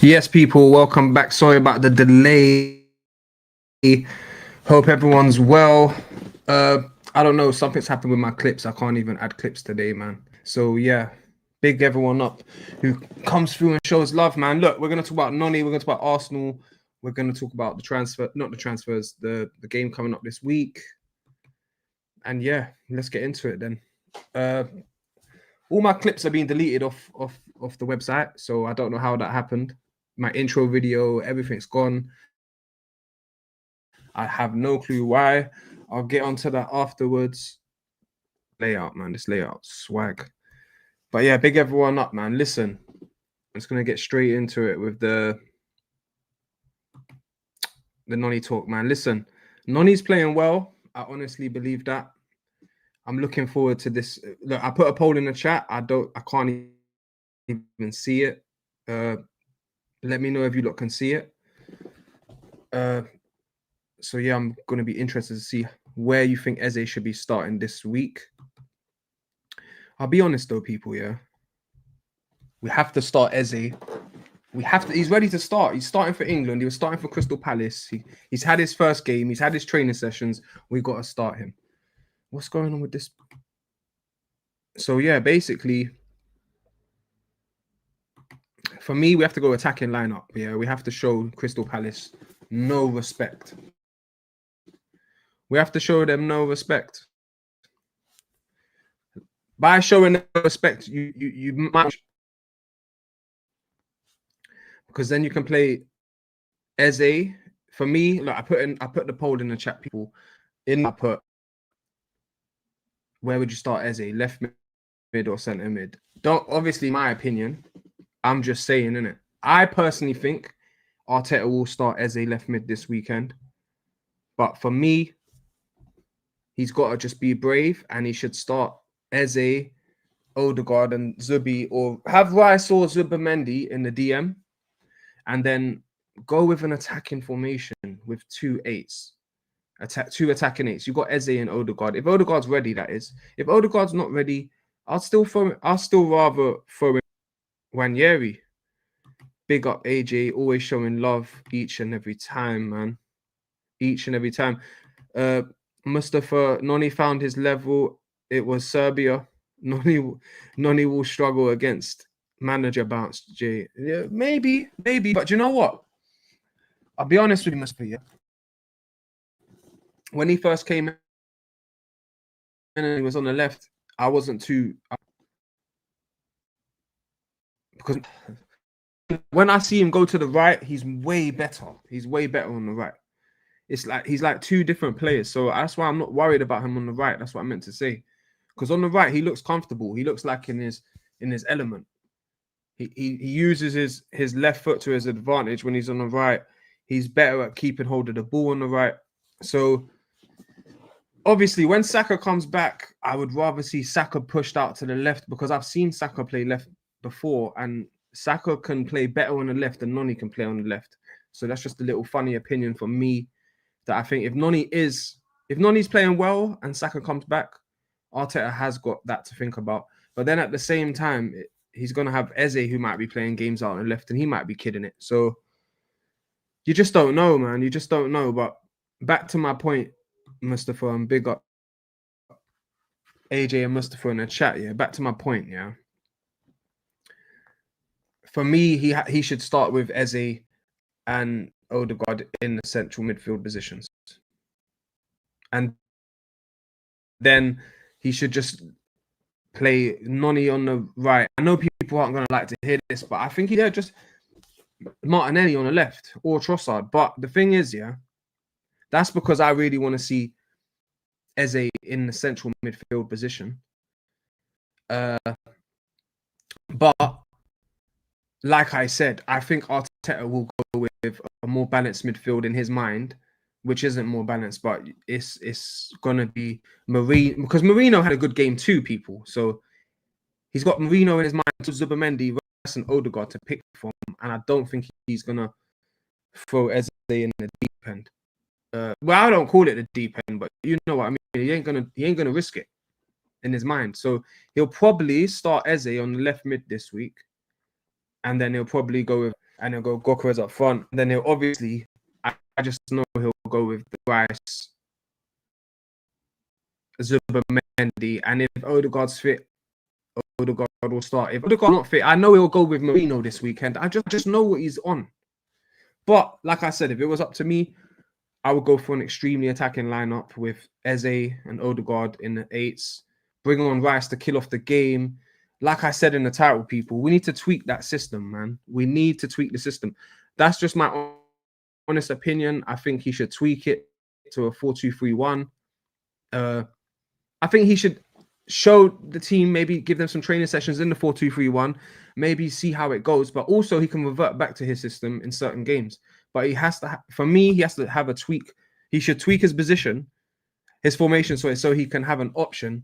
Yes, people, welcome back. Sorry about the delay. Hope everyone's well. I don't know, something's happened with my clips. I can't even add clips today, man. So yeah, big everyone up who comes through and shows love, man. Look, we're gonna talk about NONI, we're gonna talk about Arsenal, we're gonna talk about the transfer, not the transfers, the game coming up this week. And yeah, let's get into it then. All my clips are being deleted off the website, so I don't know how that happened. My intro video, everything's gone. I have no clue why. I'll get onto that afterwards. Layout, man, this layout swag. But yeah, big everyone up, man. Listen, I'm just gonna get straight into it with the NONI talk, man. Listen, NONI's playing well. I honestly believe that. I'm looking forward to this. Look, I put a poll in the chat. I can't even see it. Let me know if you lot can see it. So yeah, I'm gonna be interested to see where you think EZE should be starting this week. I'll be honest though, people, yeah. We have to start EZE. We have to. He's ready to start. He's starting for England. He was starting for Crystal Palace. He's had his first game. He's had his training sessions. We got to start him. What's going on with this? So yeah, basically, for me, we have to go attacking lineup. Yeah, we have to show Crystal Palace no respect. We have to show them no respect. By showing no respect, you might, because then you can play EZE. For me, like I put the poll in the chat, people. I put, where would you start EZE? Left mid or centre mid? Don't, obviously, my opinion. I'm just saying, innit? I personally think Arteta will start EZE left mid this weekend. But for me, he's got to just be brave and he should start EZE, Odegaard and Zubi, or have Rice or Zubimendi in the DM, and then go with an attacking formation with two eights. Two attacking eights. You've got EZE and Odegaard. If Odegaard's ready, that is. If Odegaard's not ready, I'll still rather throw in Wanyeri. Big up AJ, always showing love each and every time, man. Each and every time. Mustafa, NONI found his level. It was Serbia. NONI will struggle against manager bounce, Jay. Yeah, maybe. But you know what? I'll be honest with you, Mustafa. Yeah? When he first came in and he was on the left, I wasn't too... because when I see him go to the right, he's way better. He's way better on the right. It's like he's like two different players. So that's why I'm not worried about him on the right. That's what I meant to say. Because on the right, he looks comfortable. He looks like in his element. He uses his left foot to his advantage when he's on the right. He's better at keeping hold of the ball on the right. So obviously, when Saka comes back, I would rather see Saka pushed out to the left, because I've seen Saka play left before, and Saka can play better on the left than NONI can play on the left. So that's just a little funny opinion for me, that I think if NONI's playing well and Saka comes back, Arteta has got that to think about. But then at the same time, he's going to have EZE, who might be playing games out on the left, and he might be kidding it. So you just don't know, man. You just don't know. But back to my point, Mustafa, and big up AJ and Mustafa in the chat. Yeah, back to my point. Yeah, for me, he should start with EZE and Odegaard in the central midfield positions, and then he should just play NONI on the right. I know people aren't going to like to hear this, but I think just Martinelli on the left or Trossard. But the thing is, yeah, that's because I really want to see EZE in the central midfield position. But like I said, I think Arteta will go with a more balanced midfield in his mind, which isn't more balanced, but it's gonna be Marino, because Marino had a good game too, people. So he's got Marino in his mind, to Zubimendi, Rice and Odegaard to pick from, and I don't think he's gonna throw EZE in the deep end. Well, I don't call it the deep end, but you know what I mean. He ain't gonna risk it in his mind. So he'll probably start EZE on the left mid this week, and then he'll probably go with, and he'll go Gokras up front. And then he'll obviously, I just know he'll go with the Rice, Zubimendi, and if Odegaard's fit, Odegaard will start. If Odegaard's not fit, I know he'll go with Marino this weekend. I just know what he's on. But like I said, if it was up to me, I would go for an extremely attacking lineup with Eze and Odegaard in the 8s. Bring on Rice to kill off the game. Like I said in the title, people, we need to tweak that system, man. We need to tweak the system. That's just my honest opinion. I think he should tweak it to a 4-2-3-1. I think he should show the team, maybe give them some training sessions in the 4-2-3-1, maybe see how it goes. But also he can revert back to his system in certain games. But he has to, for me, he has to have a tweak. He should tweak his position, his formation, so he can have an option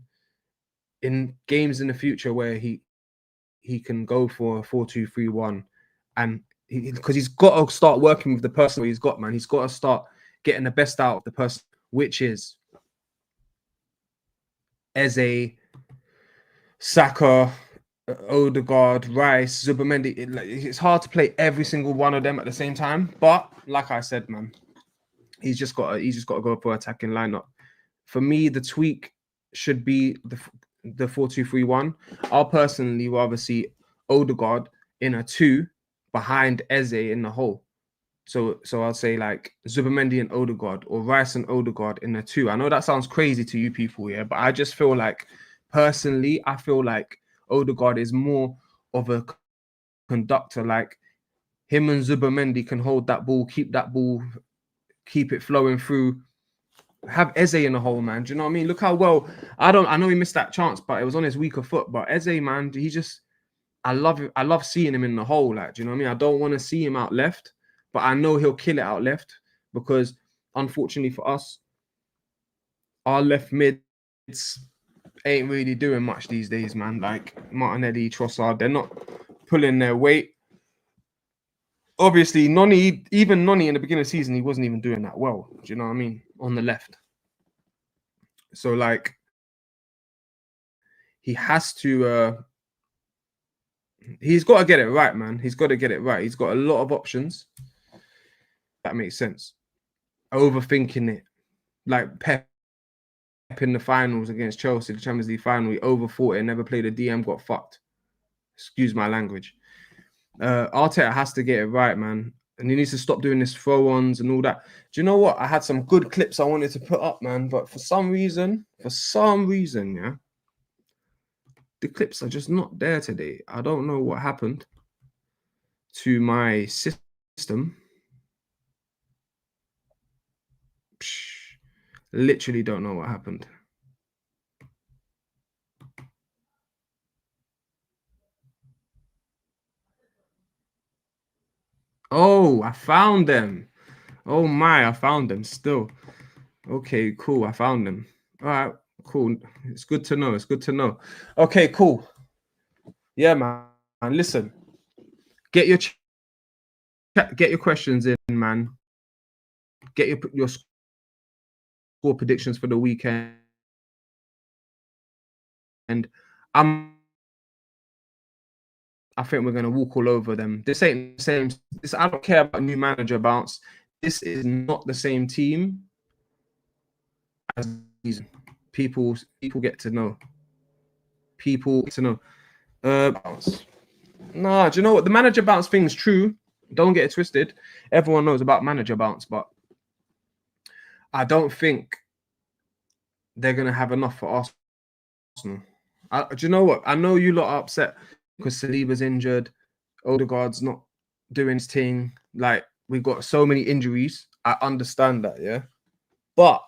in games in the future where he can go for a 4-2-3-1, and because he's got to start working with the person he's got, man. He's got to start getting the best out of the person, which is Eze, Saka, Odegaard, Rice, Zubimendi. It's hard to play every single one of them at the same time. But like I said, man, he's just got to go for attacking lineup. For me, the tweak should be the 4-2-3-1. I'll personally rather see Odegaard in a 2 behind Eze in the hole. So I'll say like Zubimendi and Odegaard, or Rice and Odegaard in a 2. I know that sounds crazy to you people, yeah, but I just feel like, personally, I feel like Odegaard is more of a conductor. Like, him and Zubimendi can hold that ball, keep it flowing through. Have Eze in the hole, man. Do you know what I mean? Look how well, I know he missed that chance, but it was on his weaker foot. But Eze, man, I love seeing him in the hole. Like, do you know what I mean? I don't want to see him out left, but I know he'll kill it out left, because unfortunately for us, our left mids ain't really doing much these days, man. Like Martinelli, Trossard, they're not pulling their weight. Obviously, NONI in the beginning of the season, he wasn't even doing that well. Do you know what I mean? On the left. So, like, he has to... he's got to get it right, man. He's got to get it right. He's got a lot of options. That makes sense. Overthinking it. Like Pep in the finals against Chelsea, the Champions League final, he overthought it, never played a DM, got fucked. Excuse my language. Arteta has to get it right, man. And he needs to stop doing this throw-ons and all that. Do you know what? I had some good clips I wanted to put up, man. But for some reason, yeah, the clips are just not there today. I don't know what happened to my system. Literally don't know what happened. Oh, I found them. Oh my, I found them still. Okay, cool. I found them. All right, cool. It's good to know. It's good to know. Okay, cool. Yeah, man. Listen, get your questions in, man. Get your score predictions for the weekend. And I think we're gonna walk all over them. This ain't the same. I don't care about new manager bounce. This is not the same team as season. People get to know. People get to know. Bounce. Nah, do you know what? The manager bounce thing is true. Don't get it twisted. Everyone knows about manager bounce, but I don't think they're gonna have enough for Arsenal. Do you know what? I know you lot are upset because Saliba's injured, Odegaard's not doing his thing. Like, we've got so many injuries. I understand that, yeah. But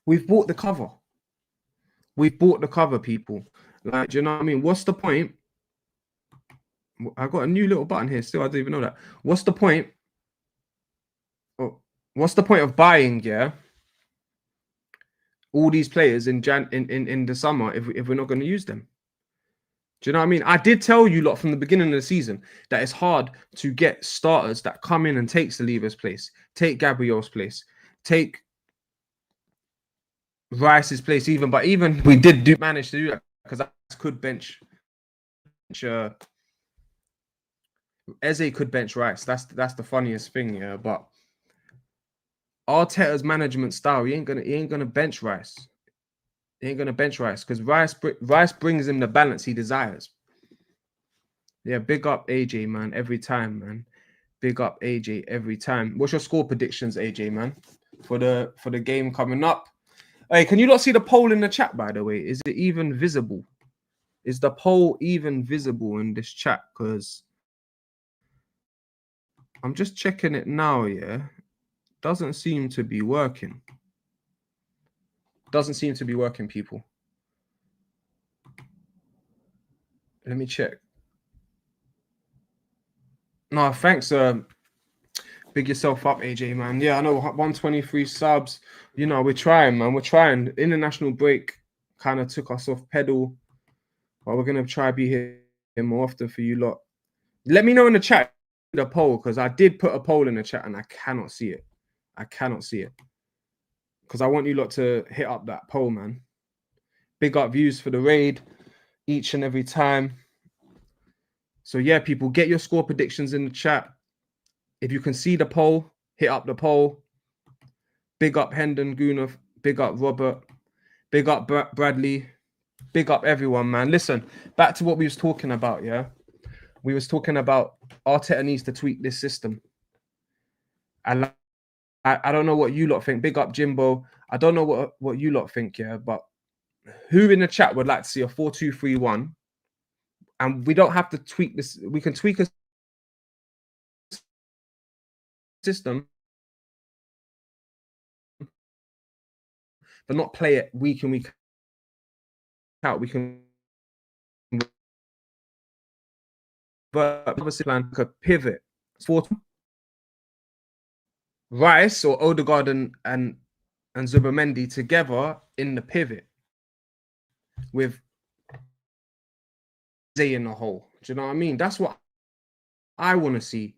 we've bought the cover. We've bought the cover, people. Like, do you know what I mean? What's the point? I got a new little button here still. I don't even know that. What's the point? Oh, what's the point of buying, yeah, all these players in the summer if we're not going to use them? Do you know what I mean? I did tell you lot from the beginning of the season that it's hard to get starters that come in and take Saliba's place, take Gabriel's place, take Rice's place. But even we did manage to do that, because I could bench Eze could bench Rice. That's the funniest thing, yeah. But Arteta's management style, he ain't gonna bench Rice. He ain't gonna bench Rice because Rice brings him the balance he desires. Yeah, big up AJ, man, every time, man. Big up AJ every time. What's your score predictions, AJ, man, for the game coming up? Hey, can you not see the poll in the chat, by the way? Is it even visible? Is the poll even visible in this chat? Because I'm just checking it now, yeah. Doesn't seem to be working. Doesn't seem to be working, people. Let me check. No, thanks. Big yourself up, AJ, man. Yeah, I know 123 subs. You know, we're trying, man. We're trying. International break kind of took us off pedal, but we're gonna try be here more often for you lot. Let me know in the chat the poll, because I did put a poll in the chat and I cannot see it. I cannot see it. Because I want you lot to hit up that poll, man. Big up views for the raid each and every time. So yeah, people, get your score predictions in the chat. If you can see the poll, hit up the poll. Big up Hendon Gunnar. Big up Robert. Big up Bradley. Big up everyone, man. Listen, back to what we was talking about, yeah? We was talking about Arteta needs to tweak this system. And I don't know what you lot think. Big up Jimbo. I don't know what you lot think, yeah? But who in the chat would like to see a 4-2-3-1? And we don't have to tweak this. We can tweak a system, but not play it week in, week out. We can plan a pivot for Rice or Odegaard and Zubimendi together in the pivot with Zay in the hole. Do you know what I mean? That's what I want to see.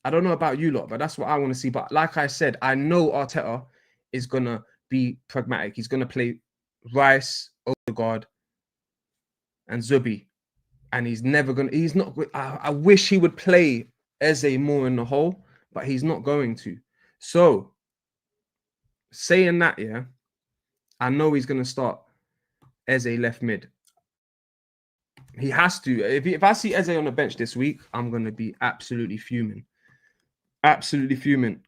I don't know about you lot, but that's what I want to see. But like I said, I know Arteta is gonna be pragmatic. He's gonna play Rice, Odegaard, and Zubi. And he's never gonna. He's not. I wish he would play Eze more in the hole, but he's not going to. So, saying that, yeah, I know he's gonna start Eze left mid. He has to. If I see Eze on the bench this week, I'm gonna be absolutely fuming. Absolutely fuming.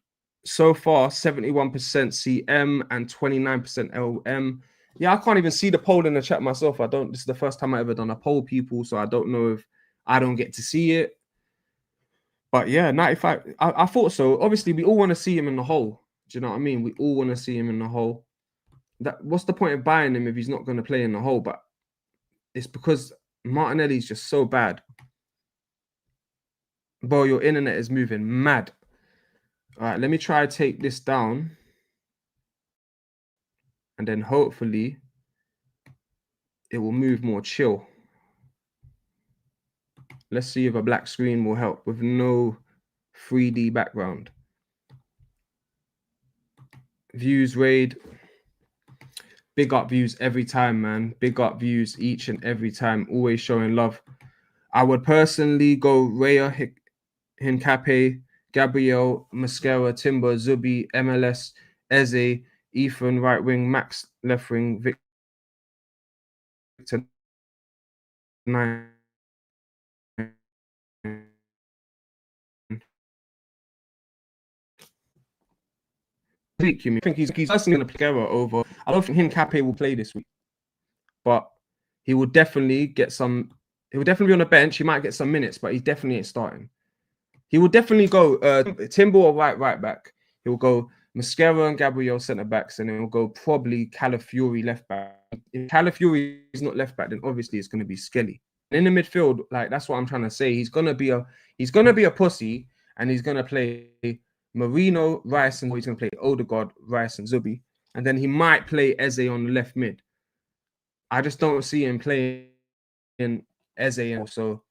So far, 71% CM and 29% LM. Yeah, I can't even see the poll in the chat myself. This is the first time I ever done a poll, people, so I don't know if I don't get to see it. But yeah, 95. I thought so. Obviously, we all want to see him in the hole. Do you know what I mean? We all want to see him in the hole. What's the point of buying him if he's not going to play in the hole? But it's because Martinelli's just so bad. Bro, your internet is moving mad. All right, let me try to take this down. And then hopefully it will move more chill. Let's see if a black screen will help with no 3D background. Views raid. Big up views every time, man. Big up views each and every time. Always showing love. I would personally go Raya, Hincape, Gabriel, Mascara, Timber, Zubi, MLS, Eze, Ethan, right wing, Max, left wing, Victor, 9. I think he's personally going to play over. I don't think Hincape will play this week, but he will definitely get some. He will definitely be on the bench. He might get some minutes, but he definitely ain't starting. He will definitely go Timber or right back. He will go Mascara and Gabriel centre backs, and then he'll go probably Calafiori left back. If Calafiori is not left back, then obviously it's going to be Skelly. In the midfield, like that's what I'm trying to say. He's gonna be a pussy, and he's gonna play Marino, Rice, and he's gonna play Odegaard, Rice, and Zubi, and then he might play Eze on the left mid. I just don't see him playing Eze, so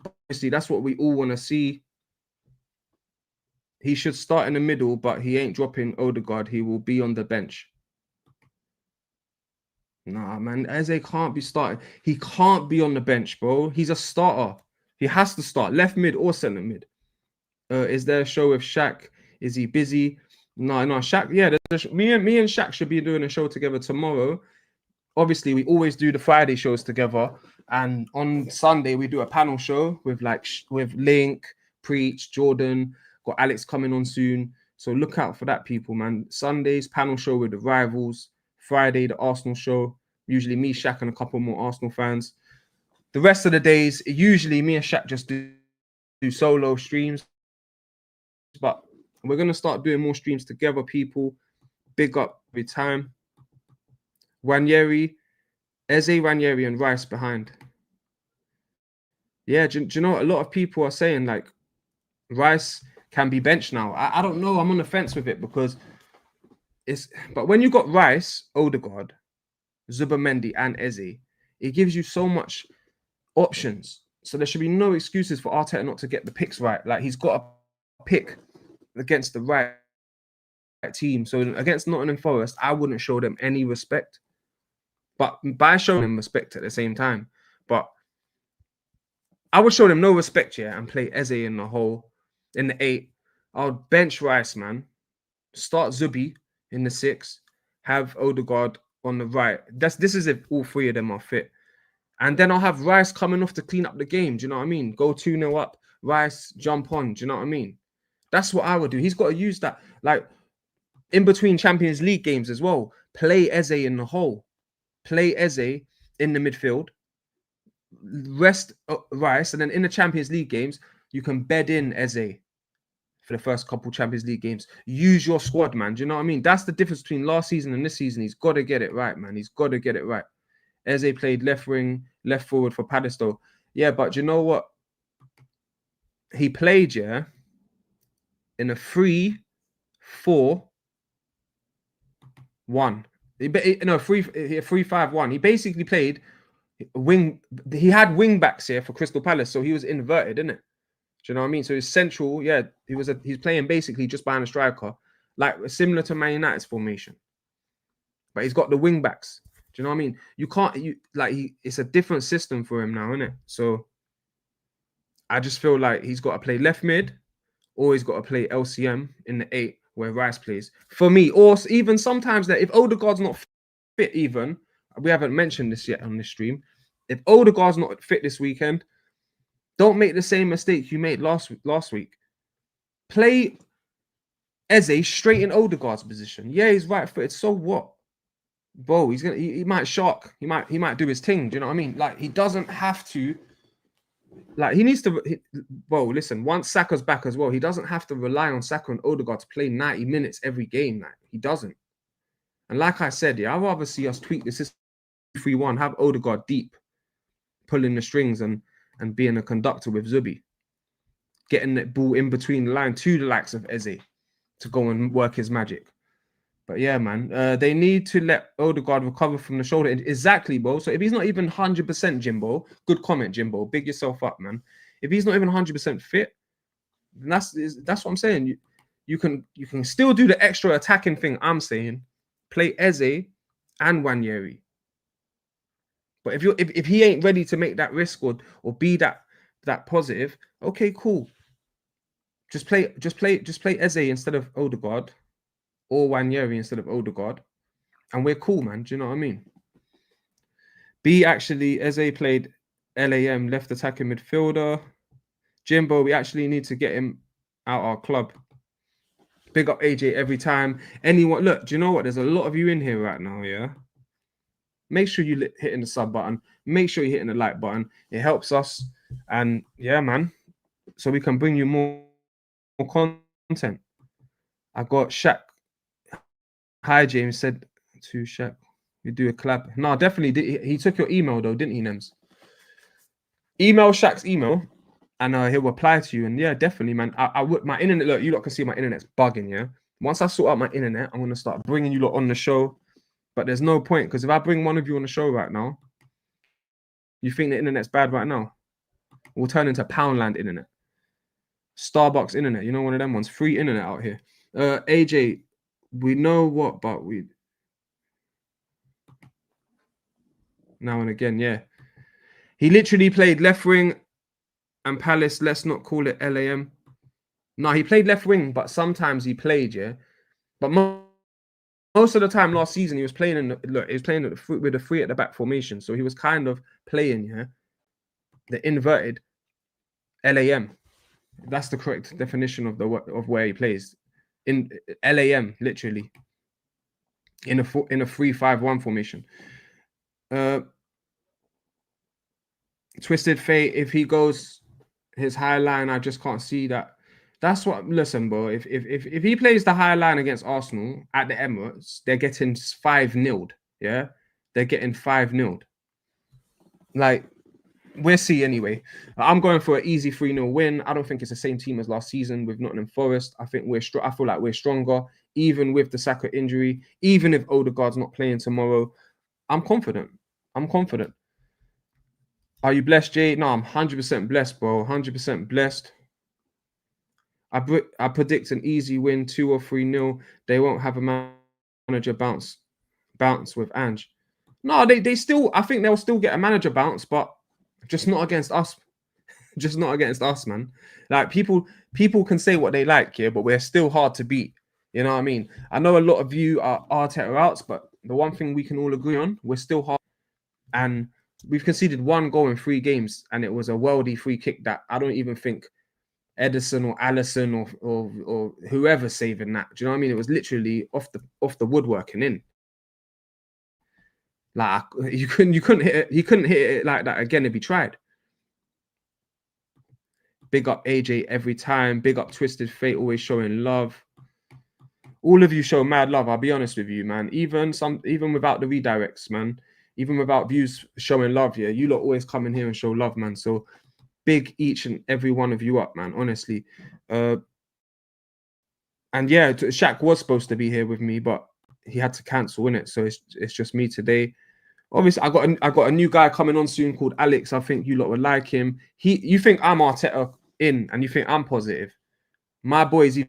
obviously that's what we all want to see. He should start in the middle, but he ain't dropping Odegaard. He will be on the bench. Nah, man, Eze can't be starting. He can't be on the bench, bro. He's a starter. He has to start left mid or centre mid. Is there a show with Shaq? Is he busy? No, Shaq. Yeah, me and Shaq should be doing a show together tomorrow. Obviously, we always do the Friday shows together, and on Sunday we do a panel show with with Link, Preach, Jordan. Got Alex coming on soon, so look out for that, people, man. Sundays panel show with the rivals. Friday the Arsenal show. Usually me, Shaq, and a couple more Arsenal fans. The rest of the days, usually me and Shaq just do solo streams. But we're gonna start doing more streams together, people. Big up every time. Ranieri, Eze, Ranieri, and Rice behind. Yeah, do you know what? A lot of people are saying like Rice can be benched now. I don't know. I'm on the fence with it because but when you got Rice, Odegaard, Zubimendi, and Eze, it gives you so much options. So there should be no excuses for Arteta not to get the picks right. Like he's got a pick against the right team. So against Nottingham Forest, I wouldn't show them any respect. But by showing them respect at the same time. But I would show them no respect, yeah, and play Eze in the hole, in the 8. I'll bench Rice, man. Start Zubi in the 6. Have Odegaard on the right. This is if all 3 of them are fit. And then I'll have Rice coming off to clean up the game. Do you know what I mean? Go 2-0 up. Rice, jump on. Do you know what I mean? That's what I would do. He's got to use that. Like, in between Champions League games as well. Play Eze in the hole. Play Eze in the midfield. Rest Rice. And then in the Champions League games, you can bed in Eze for the first couple Champions League games. Use your squad, man. Do you know what I mean? That's the difference between last season and this season. He's got to get it right, man. He's got to get it right. Eze played left wing, left forward for Padisto. Yeah, but you know what? He played, yeah, in a 3-4-1. No, 3-5-1. He basically played wing. He had wing backs here for Crystal Palace, so he was inverted, isn't it? Do you know what I mean? So he's central. Yeah, he's playing basically just behind a striker, like similar to Man United's formation. But he's got the wing backs. Do you know what I mean? You can't. It's a different system for him now, isn't it? So I just feel like he's got to play left mid, or he's got to play LCM in the 8 where Rice plays. For me, or even sometimes that if Odegaard's not fit, even we haven't mentioned this yet on this stream. If Odegaard's not fit this weekend, don't make the same mistake you made last week. Play Eze straight in Odegaard's position. Yeah, he's right footed. So what? Bro, he might shock. He might do his thing. Do you know what I mean? Like he doesn't have to. Like he needs to. Bro, listen. Once Saka's back as well, he doesn't have to rely on Saka and Odegaard to play 90 minutes every game. Like he doesn't. And like I said, yeah, I'd rather see us tweak the system 3-1, have Odegaard deep, pulling the strings and being a conductor with Zubi, getting that ball in between the line to the likes of Eze to go and work his magic. But yeah, man, they need to let Odegaard recover from the shoulder. Exactly, bro. So if he's not even 100% Jimbo, good comment, Jimbo. Big yourself up, man. If he's not even 100% fit, then that's what I'm saying. You can still do the extra attacking thing. I'm saying, play Eze and Ranieri. But if he ain't ready to make that risk or be that positive, okay, cool. Just play Eze instead of Odegaard. Or Ranieri instead of Odegaard, and we're cool, man. Do you know what I mean? Actually, Eze played LAM, left attacking midfielder. Jimbo, we actually need to get him out our club. Big up AJ every time. Anyone, look, do you know what? There's a lot of you in here right now, yeah? Make sure you hitting the sub button. Make sure you're hitting the like button. It helps us. And yeah, man, so we can bring you more content. I got Shaq. Hi, James said to Shaq, we do a collab. No, definitely. He took your email, though, didn't he, Nems? Email Shaq's email, and he'll reply to you. And yeah, definitely, man. I would. My internet, look, you lot can see my internet's bugging, yeah? Once I sort out my internet, I'm going to start bringing you lot on the show. But there's no point, because if I bring one of you on the show right now, you think the internet's bad right now? We'll turn into Poundland internet. Starbucks internet. You know, one of them ones. Free internet out here. AJ, we know what, but we... Now and again, yeah. He literally played left wing and Palace, let's not call it LAM. No, he played left wing, but sometimes he played, yeah. But most of the time last season, he was playing with a three at the back formation. So he was kind of playing, yeah, the inverted LAM. That's the correct definition of where he plays. In LAM, literally. In a 3-5-1 formation. Twisted Fate, if he goes his high line, I just can't see that. That's what. Listen, bro. If he plays the high line against Arsenal at the Emirates, they're getting 5-0. Yeah, they're getting 5-0. Like, we'll see anyway. I'm going for an easy 3-0 win. I don't think it's the same team as last season with Nottingham Forest. I think I feel like we're stronger, even with the Saka injury, even if Odegaard's not playing tomorrow. I'm confident. Are you blessed, Jay? No, I'm 100% blessed, bro. 100% blessed. I predict an easy win, 2 or 3-0. They won't have a manager bounce with Ange. No, they still. I think they'll still get a manager bounce, but just not against us. Just not against us, man. Like, people can say what they like, yeah, but we're still hard to beat. You know what I mean? I know a lot of you are Arteta outs, but the one thing we can all agree on, we're still hard. And we've conceded 1 goal in 3 games, and it was a worldy free kick that I don't even think Edison or Allison or whoever saving that. Do you know what I mean? It was literally off the woodwork and in. Like, you couldn't hit it. He couldn't hit it like that again if he tried. Big up AJ every time. Big up Twisted Fate, always showing love. All of you show mad love. I'll be honest with you, man. Even without the redirects, man. Even without views showing love, yeah. You lot always come in here and show love, man. So big each and every one of you up, man. Honestly. And yeah, Shaq was supposed to be here with me, but he had to cancel, innit? So it's just me today. Obviously, I got a new guy coming on soon called Alex. I think you lot would like him. You think I'm Arteta in, and you think I'm positive. My boy is even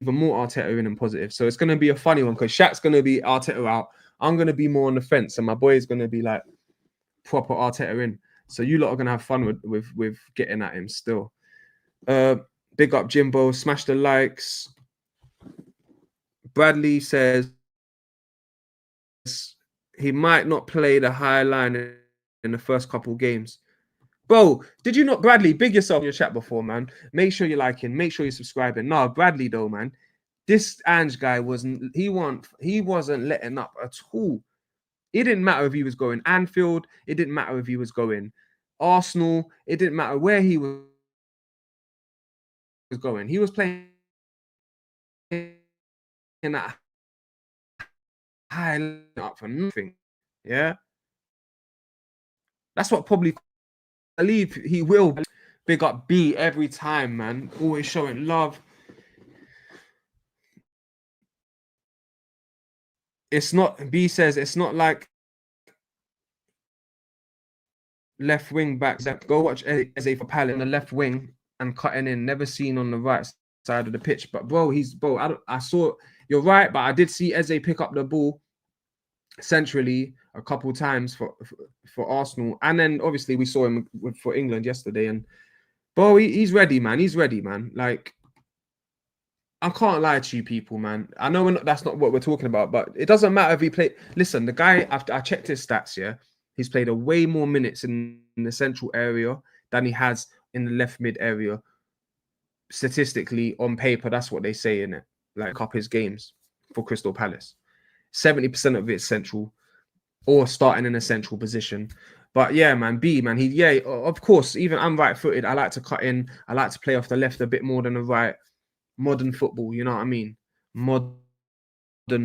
more Arteta in and positive. So it's going to be a funny one because Shaq's going to be Arteta out. I'm going to be more on the fence, and my boy is going to be like proper Arteta in. So you lot are going to have fun with getting at him still. Big up Jimbo. Smash the likes. Bradley says he might not play the high line in the first couple games. Bro, did you not, Bradley, big yourself in your chat before, man. Make sure you're liking, make sure you're subscribing. No, Bradley, though, man. This Ange guy wasn't letting up at all. It didn't matter if he was going Anfield. It didn't matter if he was going Arsenal. It didn't matter where he was going. He was playing in that high up for nothing. Yeah. That's what probably I believe he will. Big up B every time, man. Always showing love. It's not, B says, it's not like left wing backs. Go watch EZE for Palace in the left wing and cutting in. Never seen on the right side of the pitch. But bro, I saw, you're right, but I did see EZE pick up the ball centrally a couple times for Arsenal. And then obviously we saw him for England yesterday. And bro, he's ready, man. He's ready, man. Like, I can't lie to you people, man. I know that's not what we're talking about, but it doesn't matter if he played. Listen, the guy, after I checked his stats, yeah, he's played a way more minutes in the central area than he has in the left mid area. Statistically, on paper, that's what they say in it. Like, up his games for Crystal Palace. 70% of it's central or starting in a central position. But yeah, man, of course, even I'm right-footed. I like to cut in. I like to play off the left a bit more than the right. Modern football, you know what I mean? Modern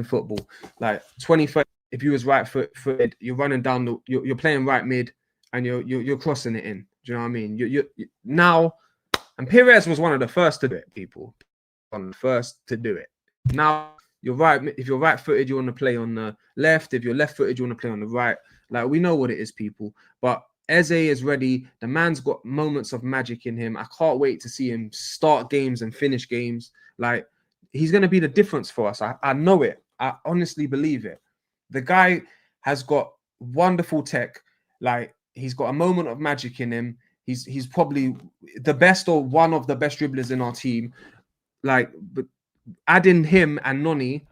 football. Like 2030, if you was right-footed, you're running down you're playing right mid and you're crossing it in. Do you know what I mean? You now, and Perez was one of the first to do it, people. One of the first to do it. Now you're right. If you're right-footed, you want to play on the left. If you're left-footed, you want to play on the right. Like, we know what it is, people. But EZE is ready. The man's got moments of magic in him. I can't wait to see him start games and finish games. Like, he's going to be the difference for us. I know it. I honestly believe it. The guy has got wonderful tech. Like, he's got a moment of magic in him. He's probably the best or one of the best dribblers in our team. Like, but adding him and Noni,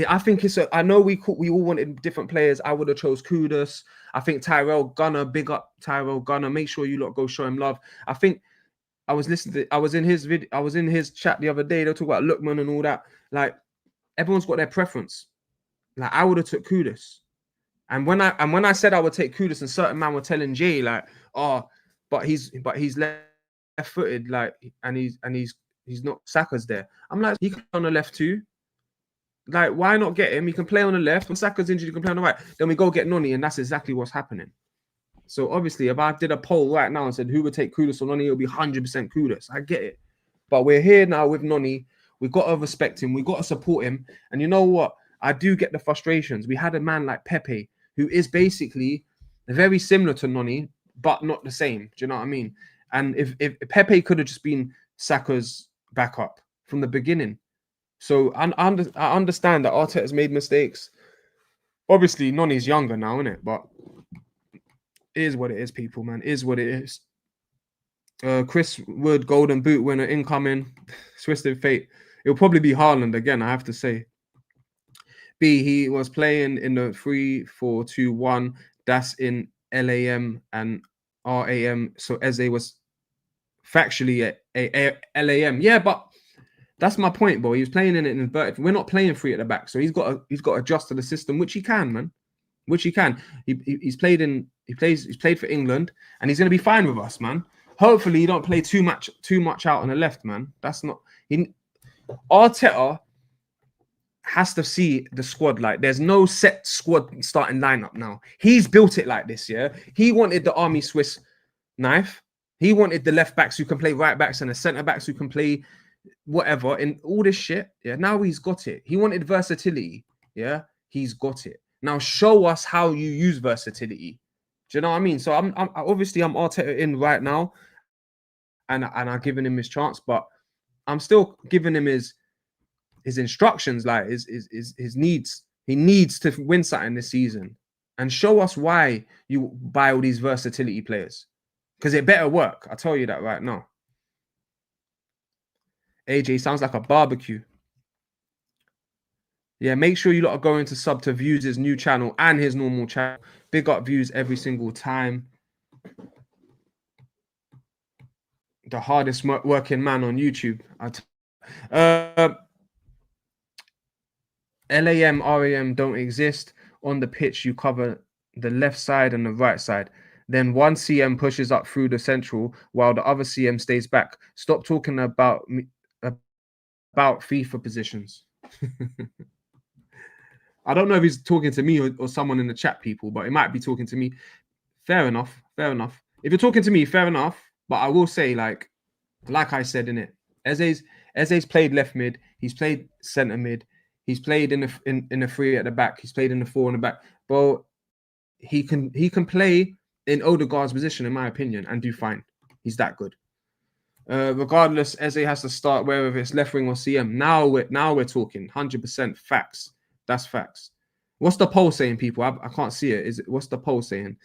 I think it's I know we all wanted different players. I would have chose Kudus. I think Tyrell Gunner, big up Tyrell Gunner. Make sure you lot go show him love. I think I was listening to, I was in his video, I was in his chat the other day. They talk about Lookman and all that. Like, everyone's got their preference. Like, I would have took Kudus. And when I said I would take Kudus, and certain man were telling Jay, like, oh, but he's left-footed, like, and he's not, Saka's there. I'm like, he can play on the left too. Like, why not get him? He can play on the left. When Saka's injured, he can play on the right. Then we go get Noni, and that's exactly what's happening. So obviously, if I did a poll right now and said who would take Kudus or Noni, it'll be 100% Kudus. I get it. But we're here now with Noni. We've got to respect him. We've got to support him. And you know what? I do get the frustrations. We had a man like Pepe, who is basically very similar to Noni, but not the same. Do you know what I mean? And if Pepe could have just been Saka's backup from the beginning. So I understand that Arteta's made mistakes. Obviously, Noni's younger now, isn't it? But it is what it is, people, man. It is what it is. Chris Wood, Golden Boot winner incoming. Twisted Fate. It'll probably be Haaland again, I have to say. B, he was playing in the 3-4-2-1. That's in LAM and RAM. So Eze was factually a LAM. Yeah, but that's my point, bro. He was playing in it inverted. We're not playing three at the back, so he's got to adjust to the system, which he can, man. Which he can. He's played for England, and he's gonna be fine with us, man. Hopefully, he don't play too much out on the left, man. That's not Arteta has to see the squad. Like, there's no set squad starting lineup now. He's built it like this, yeah. He wanted the Army Swiss knife. He wanted the left backs who can play right backs and the centre backs who can play whatever in all this shit. Yeah, now he's got it. He wanted versatility. Yeah, he's got it. Now show us how you use versatility. Do you know what I mean? So I'm obviously Arteta in right now, and I'm giving him his chance, but I'm still giving him his instructions, like his needs. He needs to win something this season, and show us why you buy all these versatility players, because it better work. I tell you that right now. AJ sounds like a barbecue. Yeah, make sure you lot are going to sub to Views' new channel and his normal channel. Big up Views every single time. The hardest working man on YouTube. LAM, RAM don't exist. On the pitch, you cover the left side and the right side. Then one CM pushes up through the central while the other CM stays back. Stop talking about FIFA positions. I don't know if he's talking to me or someone in the chat, people, but it might be talking to me. Fair enough. Fair enough. If you're talking to me, fair enough. But I will say, like I said in it, Eze's played left mid. He's played centre mid. He's played in the three at the back. He's played in the four in the back. But he can play in Odegaard's position, in my opinion, and do fine. He's that good. Regardless, Eze has to start whether it's left wing or CM. Now we're talking 100% facts. That's facts. What's the poll saying, people? I can't see it. What's the poll saying?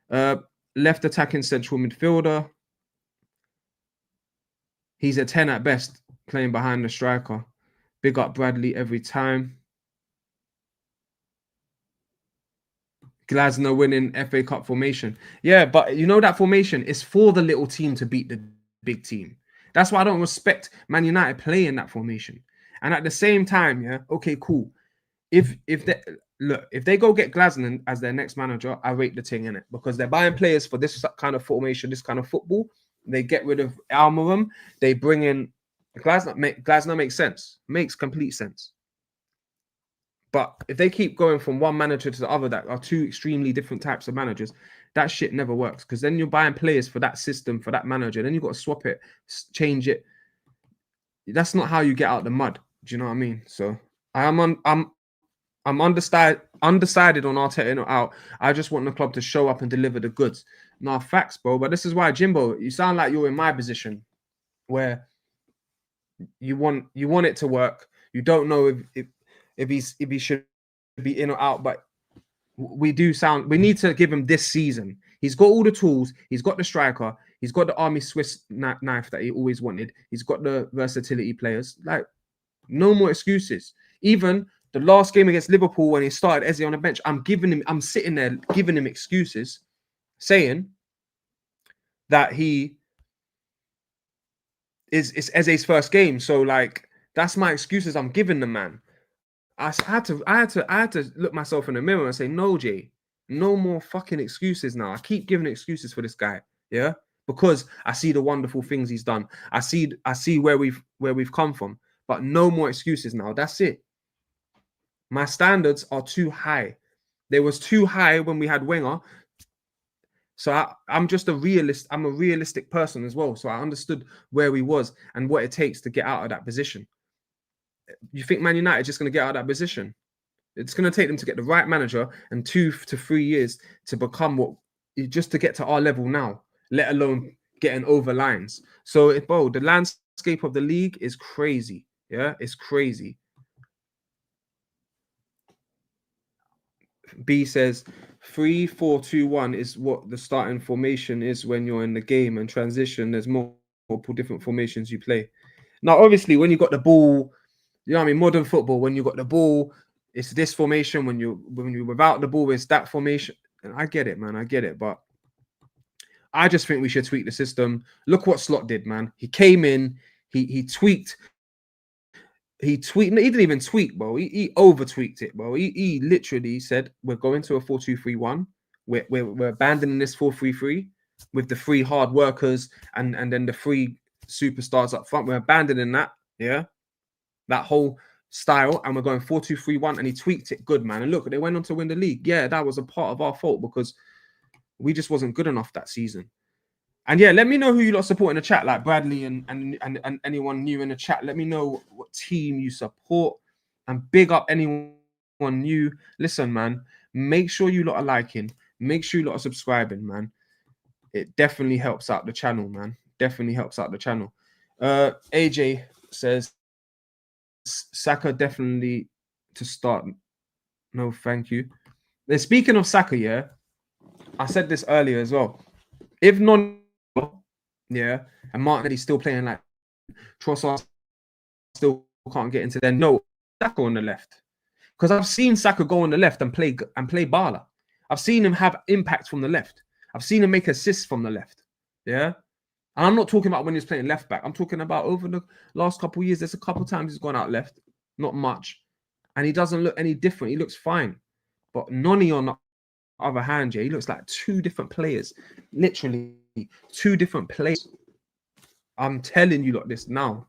Left attacking central midfielder. He's a 10 at best, playing behind the striker. Big up Bradley every time. Glasner winning FA Cup formation. Yeah, but you know that formation is for the little team to beat the big team. That's why I don't respect Man United playing that formation. And at the same time, yeah, okay, cool. If they go get Glasner as their next manager, I rate the thing in it, because they're buying players for this kind of formation, this kind of football. They get rid of Almiron. They bring in Glasner. Glasner makes sense. Makes complete sense. But if they keep going from one manager to the other that are two extremely different types of managers, that shit never works, because then you're buying players for that system, for that manager. Then you've got to swap it, change it. That's not how you get out the mud. Do you know what I mean? So I'm undecided on Arteta in or out. I just want the club to show up and deliver the goods. Nah, facts, bro. But this is why, Jimbo, you sound like you're in my position, where you want it to work. You don't know if he should be in or out, but we need to give him this season. He's got all the tools. He's got the striker. He's got the army Swiss knife that he always wanted. He's got the versatility players. Like, no more excuses. Even the last game against Liverpool when he started Eze on the bench, I'm sitting there giving him excuses, saying that it's Eze's first game. So like, that's my excuses I'm giving the man. I had to look myself in the mirror and say, no, Jay, no more fucking excuses now. I keep giving excuses for this guy, yeah, because I see the wonderful things he's done. I see where we've come from, but no more excuses now. That's it. My standards are too high. They was too high when we had Wenger. So I'm just a realist. I'm a realistic person as well. So I understood where he was and what it takes to get out of that position. You think Man United is just going to get out of that position? It's going to take them to get the right manager and 2 to 3 years to become just to get to our level now, let alone getting over lines. So, bro, the landscape of the league is crazy. Yeah, it's crazy. B says 3-4-2-1 is what the starting formation is when you're in the game, and transition, there's multiple different formations you play. Now, obviously, when you got the ball, you know what I mean, modern football, when you got the ball, it's this formation. When you're without the ball, it's that formation. And I get it, man. I get it. But I just think we should tweak the system. Look what Slot did, man. He came in, he tweaked. He didn't even tweak, bro. He over tweaked it, bro. He literally said, we're going to a 4-2-3-1. We're abandoning this 4-3-3 with the 3 hard workers and then the 3 superstars up front. We're abandoning that, yeah, that whole style, and we're going 4-2-3-1. And he tweaked it good, man. And look, they went on to win the league. Yeah, that was a part of our fault because we just wasn't good enough that season. And yeah, let me know who you lot support in the chat, like Bradley and anyone new in the chat. Let me know what team you support and big up anyone new. Listen, man, make sure you lot are liking. Make sure you lot are subscribing, man. It definitely helps out the channel, man. Definitely helps out the channel. AJ says, Saka definitely to start. No, thank you. Then speaking of Saka, yeah, I said this earlier as well. If NONI, yeah, and Martinelli's still playing like Trossard still can't get into there. No, Saka on the left, because I've seen Saka go on the left and play Bala. I've seen him have impact from the left. I've seen him make assists from the left. Yeah, and I'm not talking about when he's playing left back. I'm talking about over the last couple of years. There's a couple of times he's gone out left, not much, and he doesn't look any different. He looks fine. But NONI on the other hand, yeah, he looks like 2 different players. Literally 2 different players. I'm telling you like this now.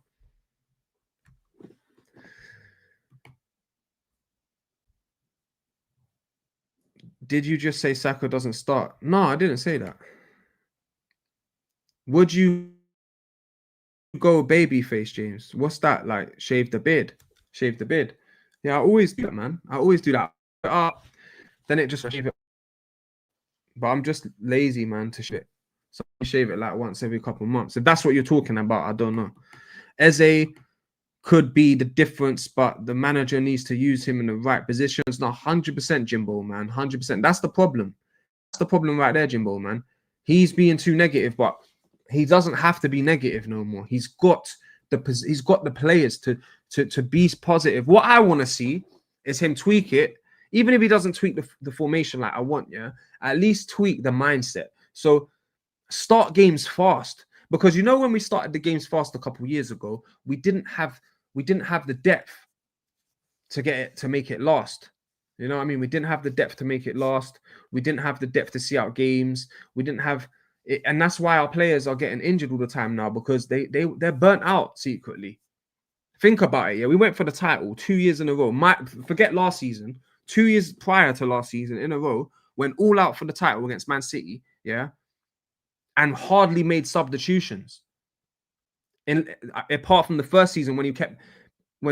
Did you just say Saka doesn't start? No, I didn't say that. Would you go baby face, James? What's that like? Shave the beard. Shave the beard. Yeah, I always do that, man. I always do that. Then it just shave it. But I'm just lazy, man, to shave it. So I shave it like once every couple of months. If that's what you're talking about, I don't know. Eze could be the difference, but the manager needs to use him in the right positions. Not 100% Jimbo, man. 100%. That's the problem. That's the problem right there, Jimbo, man. He's being too negative, but he doesn't have to be negative no more. He's got the players to be positive. What I want to see is him tweak it. Even if he doesn't tweak the formation like I want, yeah, at least tweak the mindset. So start games fast. Because you know when we started the games fast a couple of years ago, we didn't have the depth to make it last. You know what I mean? We didn't have the depth to make it last. We didn't have the depth to see out games. We didn't have it, and that's why our players are getting injured all the time now, because they're burnt out secretly. Think about it. Yeah, we went for the title 2 years in a row. Forget last season. 2 years prior to last season in a row, went all out for the title against Man City. Yeah, and hardly made substitutions. Apart from the first season when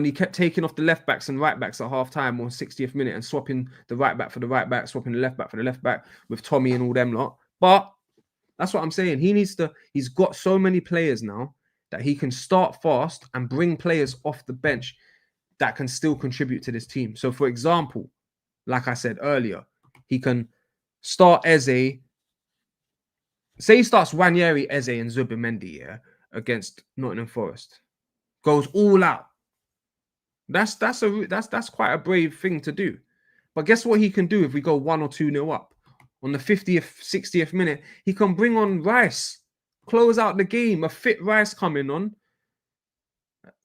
he kept taking off the left backs and right backs at half time or 60th minute and swapping the right back for the right back, swapping the left back for the left back with Tommy and all them lot. But that's what I'm saying. He's got so many players now that he can start fast and bring players off the bench that can still contribute to this team. So, for example, like I said earlier, he can start Eze say he starts Wanyeri, Eze, and Zubimendi, yeah, against Nottingham Forest, goes all out. That's quite a brave thing to do. But guess what he can do if we go 1 or 2-0 up on the 50th, 60th minute? He can bring on Rice, close out the game. A fit Rice coming on.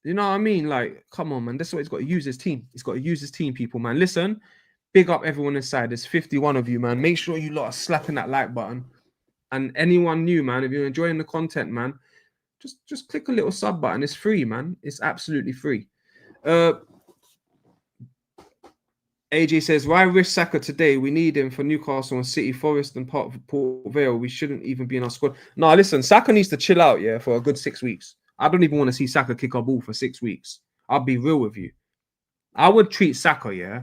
You know what I mean? Like, come on, man. That's what he's got to use his team. He's got to use his team, people, man. Listen, big up everyone inside. There's 51 of you, man. Make sure you lot are slapping that like button. And anyone new, man, if you're enjoying the content, man, just click a little sub button. It's free, man. It's absolutely free. AJ says, why risk Saka today? We need him for Newcastle and City, Forest and part of Port Vale. We shouldn't even be in our squad. No, listen, Saka needs to chill out, yeah, for a good 6 weeks. I don't even want to see Saka kick a ball for 6 weeks. I'll be real with you. I would treat Saka, yeah,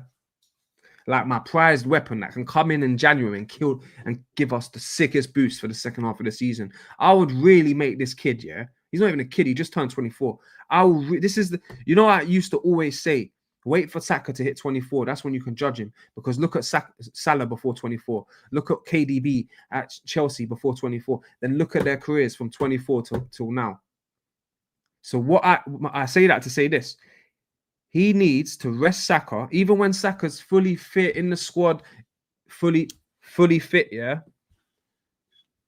like my prized weapon that can come in January and kill and give us the sickest boost for the second half of the season. I would really make this kid, yeah. He's not even a kid. He just turned 24. This is the, you know, I used to always say, wait for Saka to hit 24. That's when you can judge him. Because look at Salah before 24. Look at KDB at Chelsea before 24. Then look at their careers from 24 till now. So what I say that to say this. He needs to rest Saka, even when Saka's fully fit in the squad, fully fit, yeah.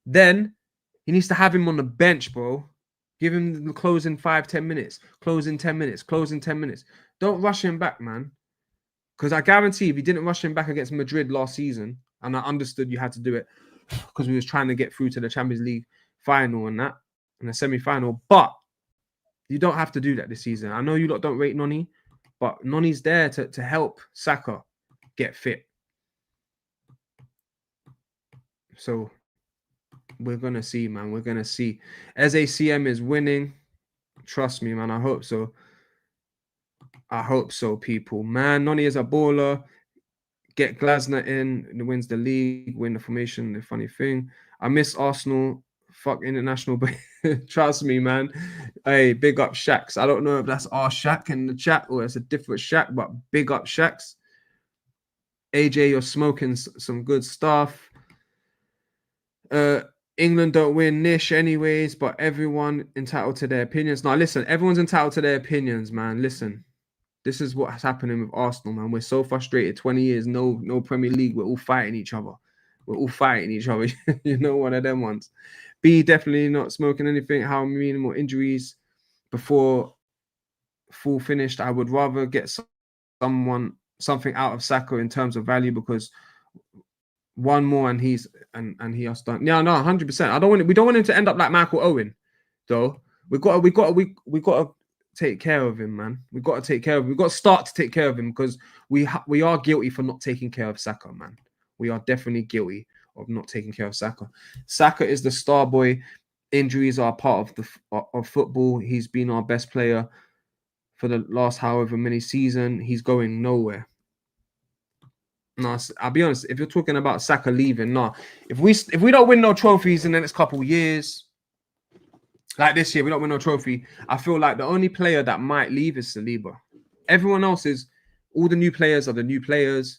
Then he needs to have him on the bench, bro. Give him the closing 5-10 minutes, closing 10 minutes, closing 10 minutes. Don't rush him back, man. Because I guarantee if you didn't rush him back against Madrid last season, and I understood you had to do it because we was trying to get through to the Champions League final and that, and the semi-final, but you don't have to do that this season. I know you lot don't rate NONI, but NONI's there to help Saka get fit. So we're going to see, man. We're going to see. EZE is winning. Trust me, man. I hope so. I hope so, people. Man, NONI is a baller. Get Glasner in. He wins the league. Win the formation. The funny thing. I miss Arsenal. Fuck international. But trust me, man. Hey, big up Shaqs. I don't know if that's our Shaq in the chat or it's a different Shaq, but big up Shaqs. AJ, you're smoking some good stuff. England don't win niche anyways, but everyone entitled to their opinions. Now, listen, everyone's entitled to their opinions, man. Listen, this is what's happening with Arsenal, man. We're so frustrated. 20 years, no Premier League. We're all fighting each other. We're all fighting each other. You know, one of them ones. B, definitely not smoking anything. How minimal injuries before full finished. I would rather get something out of Saka in terms of value because one more and he has done. Yeah, no, 100%. We don't want him to end up like Michael Owen, though. We got to take care of him, man. We got to take care of him. We got to start to take care of him because we are guilty for not taking care of Saka, man. We are definitely guilty of not taking care of Saka. Saka is the star boy. Injuries are part of football. He's been our best player for the last however many seasons. He's going nowhere. No, I'll be honest. If you're talking about Saka leaving, no. If we don't win no trophies in the next couple of years, like this year, we don't win no trophy. I feel like the only player that might leave is Saliba. Everyone else is, all the new players are the new players,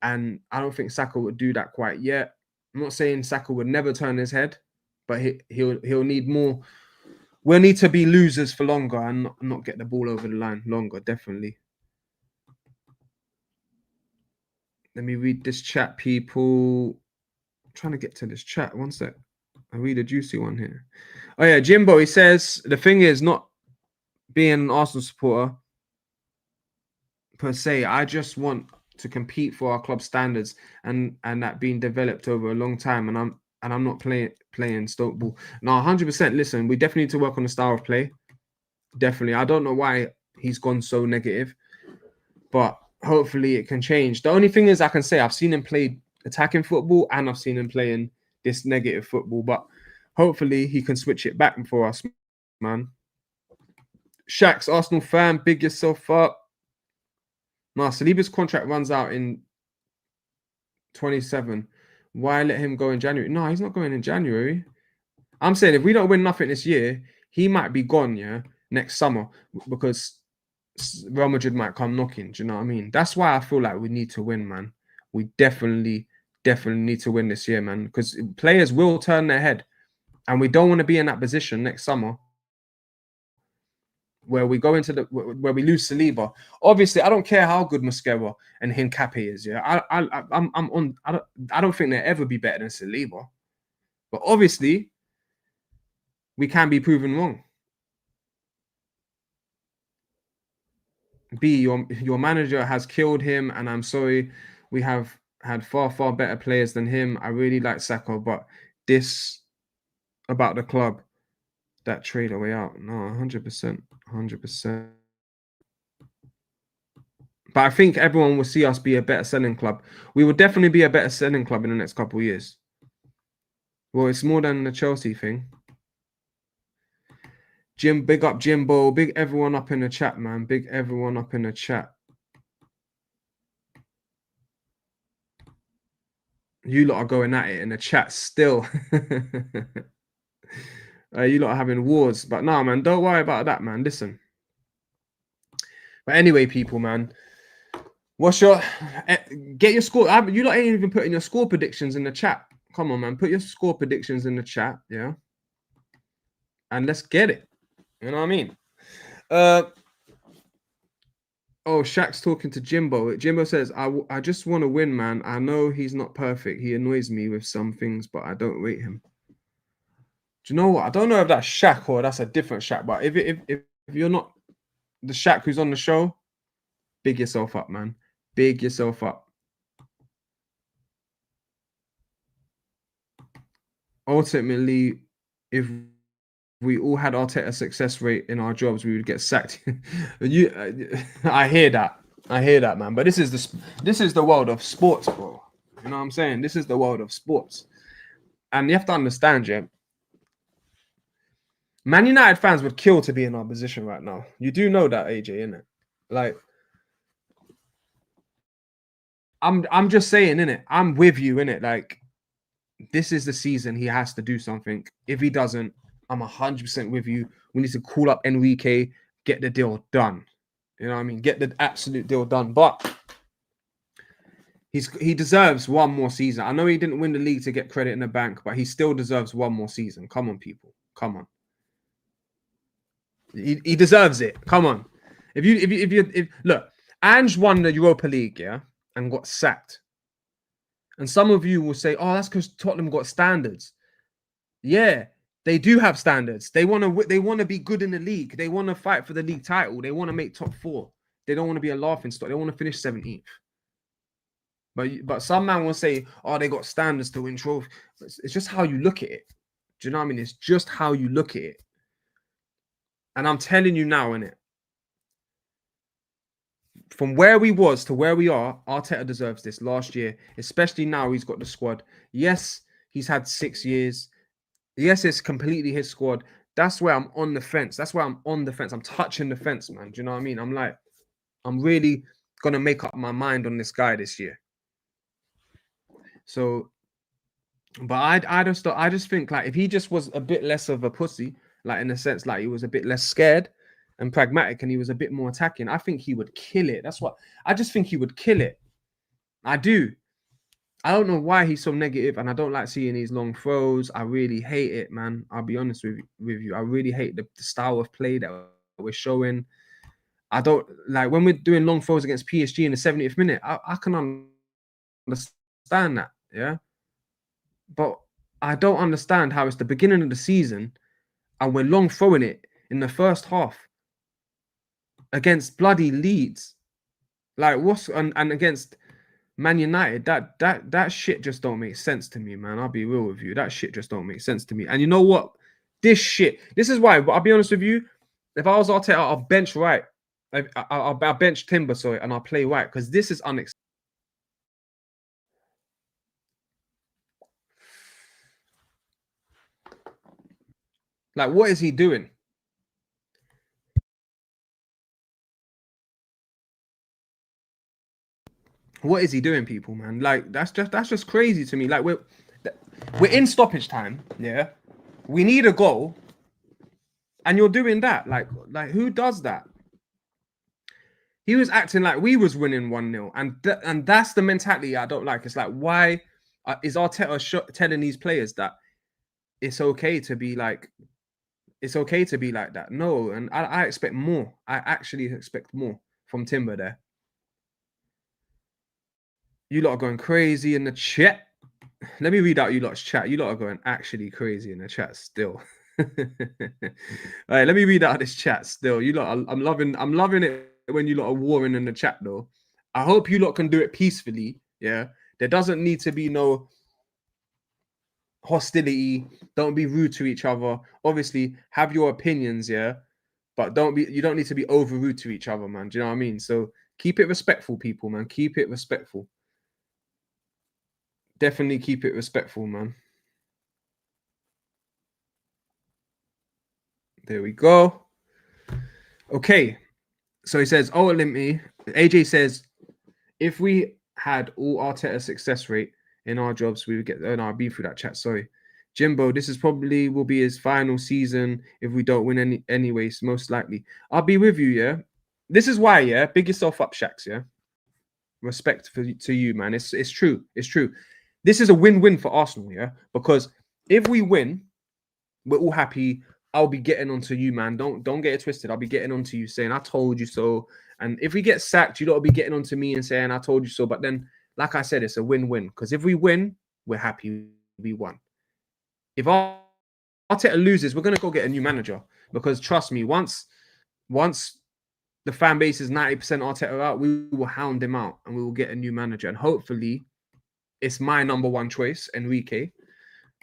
and I don't think Saka would do that quite yet. I'm not saying Saka would never turn his head, but he'll need more. We'll need to be losers for longer and not get the ball over the line longer, definitely. Let me read this chat, people. I'm trying to get to this chat. One sec. I'll read a juicy one here. Oh, yeah. Jimbo, he says, the thing is not being an Arsenal supporter per se. I just want to compete for our club standards and that being developed over a long time. And I'm not playing Stoke ball. No, 100%. Listen, we definitely need to work on the style of play. Definitely. I don't know why he's gone so negative, but hopefully it can change. The only thing is I can say I've seen him play attacking football and I've seen him playing this negative football, but hopefully he can switch it back for us, man. Shaq's Arsenal fan, big yourself up. No, Saliba's contract runs out in 27. Why let him go in January? No, he's not going in January. I'm saying if we don't win nothing this year, he might be gone, yeah, next summer because Real Madrid might come knocking. Do you know what I mean? That's why I feel like we need to win, man. We definitely need to win this year, man, because players will turn their head. And we don't want to be in that position next summer where we go into where we lose Saliba. Obviously, I don't care how good Mosquera and Hincapié is. Yeah, I'm on. I don't think they'll ever be better than Saliba. But obviously, we can be proven wrong. B, your manager has killed him, and I'm sorry. We have had far better players than him. I really like Saka, but this about the club, that trade away out. No, 100%, 100%. But I think everyone will see us be a better selling club. We will definitely be a better selling club in the next couple of years. Well, it's more than the Chelsea thing. Jim, big up Jimbo. Big everyone up in the chat, man. Big everyone up in the chat. You lot are going at it in the chat still. You lot are having wars. But nah, man, don't worry about that, man. Listen. But anyway, people, man. What's your... Get your score. You lot ain't even putting your score predictions in the chat. Come on, man. Put your score predictions in the chat, yeah? And let's get it. You know what I mean? Oh, Shaq's talking to Jimbo. Jimbo says, I just want to win, man. I know he's not perfect. He annoys me with some things, but I don't rate him. Do you know what? I don't know if that's Shaq or that's a different Shaq, but if you're not the Shaq who's on the show, big yourself up, man. Big yourself up. Ultimately, if we all had Arteta success rate in our jobs, we would get sacked. I hear that. I hear that, man. But this is the world of sports, bro. You know what I'm saying? This is the world of sports. And you have to understand, yeah. Man United fans would kill to be in our position right now. You do know that, AJ, innit? Like, I'm just saying, innit? I'm with you, innit? Like, this is the season he has to do something. If he doesn't, I'm 100% with you. We need to call up Enrique, get the deal done. You know what I mean? Get the absolute deal done. But he deserves one more season. I know he didn't win the league to get credit in the bank, but he still deserves one more season. Come on, people. Come on. He deserves it. Come on. If look, Ange won the Europa League, yeah, and got sacked. And some of you will say, "Oh, that's because Tottenham got standards." Yeah, they do have standards. They want to be good in the league. They want to fight for the league title. They want to make top 4. They don't want to be a laughing stock. They want to finish 17th. But some man will say, "Oh, they got standards to win trophy." It's just how you look at it. Do you know what I mean? It's just how you look at it. And I'm telling you now, innit? From where we was to where we are, Arteta deserves this last year, especially now he's got the squad. Yes, he's had 6 years. Yes, it's completely his squad. That's where I'm on the fence. That's where I'm on the fence. I'm touching the fence, man. Do you know what I mean? I'm like, I'm really gonna make up my mind on this guy this year. So, but I just think like if he just was a bit less of a pussy, like in the sense like he was a bit less scared and pragmatic, and he was a bit more attacking, I think he would kill it. That's what I just think he would kill it. I do. I don't know why he's so negative, and I don't like seeing these long throws. I really hate it, man. I'll be honest with you. I really hate the style of play that we're showing. I don't like when we're doing long throws against PSG in the 70th minute. I can understand that, yeah. But I don't understand how it's the beginning of the season and we're long throwing it in the first half against bloody Leeds. Like what's and against Man United, that shit just don't make sense to me, man. I'll be real with you. That shit just don't make sense to me. And you know what? This is why. But I'll be honest with you. If I was Arteta, I'll bench right. I'll bench Timber, sorry, and I'll play right because this is unacceptable. Like, what is he doing? What is he doing, people, man? Like, that's just crazy to me. Like, we're in stoppage time, yeah. We need a goal, and you're doing that. Like who does that? He was acting like we was winning 1-0, and that's the mentality I don't like. It's like, why is Arteta telling these players that it's okay to be like that. No, and I expect more. I actually expect more from Timber there. You lot are going crazy in the chat. Let me read out you lot's chat. You lot are going actually crazy in the chat still. All right, let me read out this chat still. You lot, I'm loving it when you lot are warring in the chat though. I hope you lot can do it peacefully. Yeah, there doesn't need to be no hostility. Don't be rude to each other. Obviously, have your opinions, yeah, but you don't need to be over rude to each other, man. Do you know what I mean? So keep it respectful, people, man. Keep it respectful. Definitely keep it respectful, man. There we go. Okay. So he says, oh, Olympi. AJ says, if we had all Arteta success rate in our jobs, we would get. Oh, no, I've been through that chat. Sorry. Jimbo, this is probably will be his final season if we don't win anyways, most likely. I'll be with you, yeah. This is why, yeah. Big yourself up, Shax, yeah. Respect to you, man. It's true. It's true. This is a win-win for Arsenal, yeah. Because if we win, we're all happy. I'll be getting onto you, man. Don't get it twisted. I'll be getting onto you saying I told you so. And if we get sacked, you don't be getting onto me and saying I told you so. But then, like I said, it's a win-win. Because if we win, we're happy we won. If Arteta loses, we're gonna go get a new manager. Because trust me, once the fan base is 90% Arteta out, we will hound him out and we will get a new manager. And hopefully, it's my number one choice, Enrique.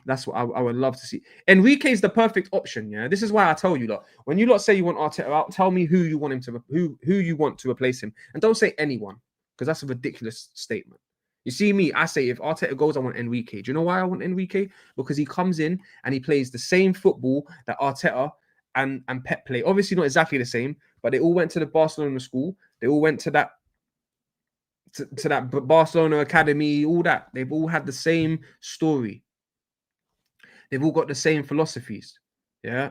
That's what I would love to see. Enrique is the perfect option. Yeah, this is why I tell you lot. When you lot say you want Arteta out, tell me who you want him to who you want to replace him, and don't say anyone because that's a ridiculous statement. You see me, I say if Arteta goes, I want Enrique. Do you know why I want Enrique? Because he comes in and he plays the same football that Arteta and Pep play. Obviously not exactly the same, but they all went to the Barcelona school. They all went to that to that Barcelona academy. All that they've all had the same story. They've all got the same philosophies. Yeah.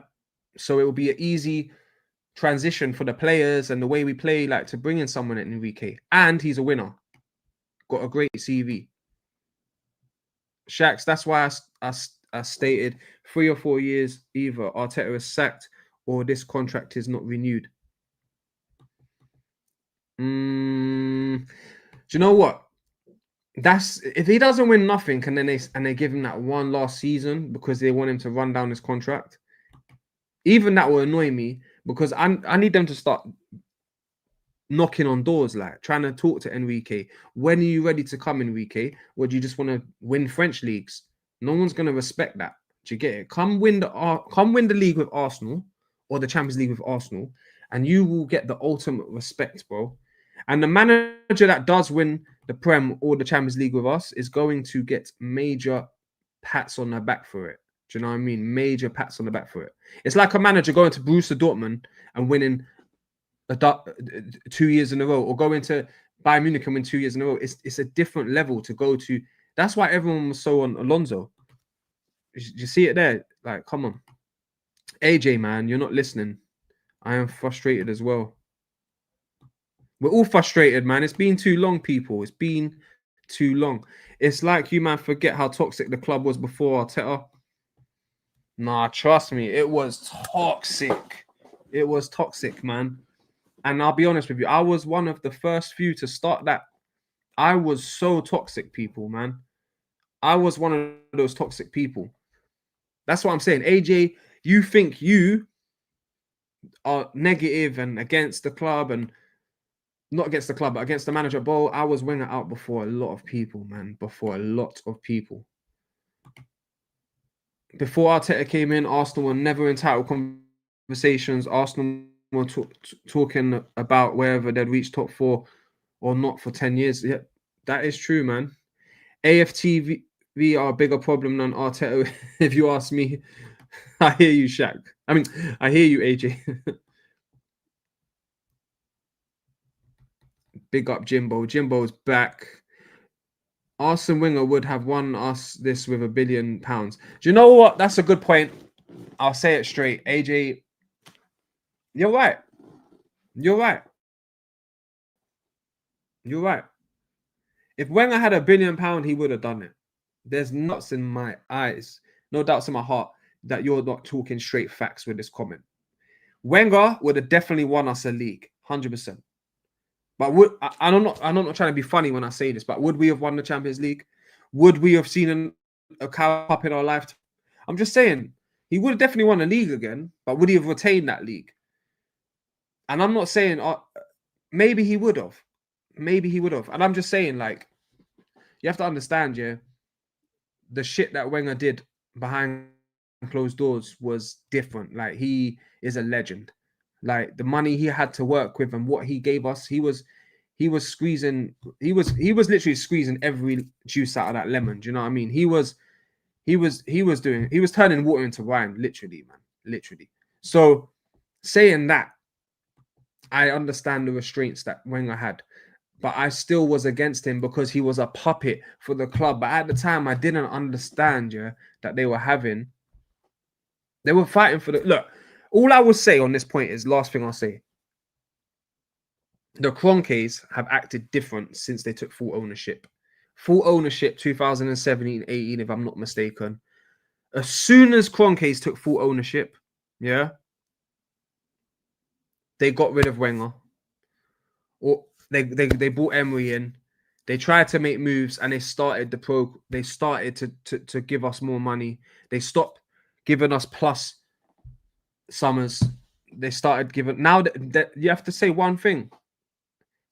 So it will be an easy transition for the players and the way we play, like to bring in someone at Enrique. And he's a winner. Got a great CV. Shax, that's why I stated 3 or 4 years, either Arteta is sacked or this contract is not renewed. Do you know what? That's if he doesn't win nothing, and then they give him that one last season because they want him to run down his contract. Even that will annoy me because I need them to start knocking on doors, like trying to talk to Enrique. When are you ready to come, Enrique? Or do you just want to win French leagues? No one's gonna respect that. Do you get it? Come win the league with Arsenal or the Champions League with Arsenal, and you will get the ultimate respect, bro. And the manager that does win the Prem or the Champions League with us is going to get major pats on the back for it. Do you know what I mean? Major pats on the back for it. It's like a manager going to Borussia Dortmund and winning 2 years in a row, or going to Bayern Munich and win 2 years in a row. It's a different level to go to. That's why everyone was so on Alonso. You see it there? Like, come on. AJ, man, you're not listening. I am frustrated as well. We're all frustrated, man. It's been too long, people. It's been too long. It's like you, man, forget how toxic the club was before Arteta. Nah, trust me, it was toxic. It was toxic, man. And I'll be honest with you, I was one of the first few to start that. I was so toxic, people, man. I was one of those toxic people. That's what I'm saying. AJ, you think you are negative and against the club, and not against the club, but against the manager. Bo, I was Wenger out before a lot of people, man. Before a lot of people. Before Arteta came in, Arsenal were never in title conversations. Arsenal were talking about whether they'd reach top 4 or not for 10 years. Yeah, that is true, man. AFTV are a bigger problem than Arteta, if you ask me. I hear you, Shaq. I mean, I hear you, AJ. Big up Jimbo. Jimbo's back. Arsene Wenger would have won us this with £1 billion. Do you know what? That's a good point. I'll say it straight. AJ, you're right. You're right. You're right. If Wenger had £1 billion, he would have done it. There's nuts in my eyes. No doubts in my heart. that you're not talking straight facts with this comment. Wenger would have definitely won us a league, 100%. But I'm not trying to be funny when I say this, but would we have won the Champions League? Would we have seen a cup in our lifetime? I'm just saying, he would have definitely won a league again, but would he have retained that league? And I'm not saying maybe he would have. Maybe he would have. And I'm just saying, like, you have to understand, yeah, the shit that Wenger did behind closed doors was different. Like, he is a legend. Like, the money he had to work with and what he gave us, he was squeezing, he was literally squeezing every juice out of that lemon. Do you know what I mean? He was turning water into wine, literally, man. Literally. So saying that, I understand the restraints that Wenger had, but I still was against him because he was a puppet for the club. But at the time, I didn't understand, yeah, that they were fighting for the look. All I will say on this point is, last thing I'll say, the Kroenkes have acted different since they took full ownership. Full ownership 2017-18, if I'm not mistaken. As soon as Kroenkes took full ownership, yeah, they got rid of Wenger. Or they brought Emery in. They tried to make moves and they started to give us more money. They stopped giving us plus summers. They started giving, now that you have to say one thing.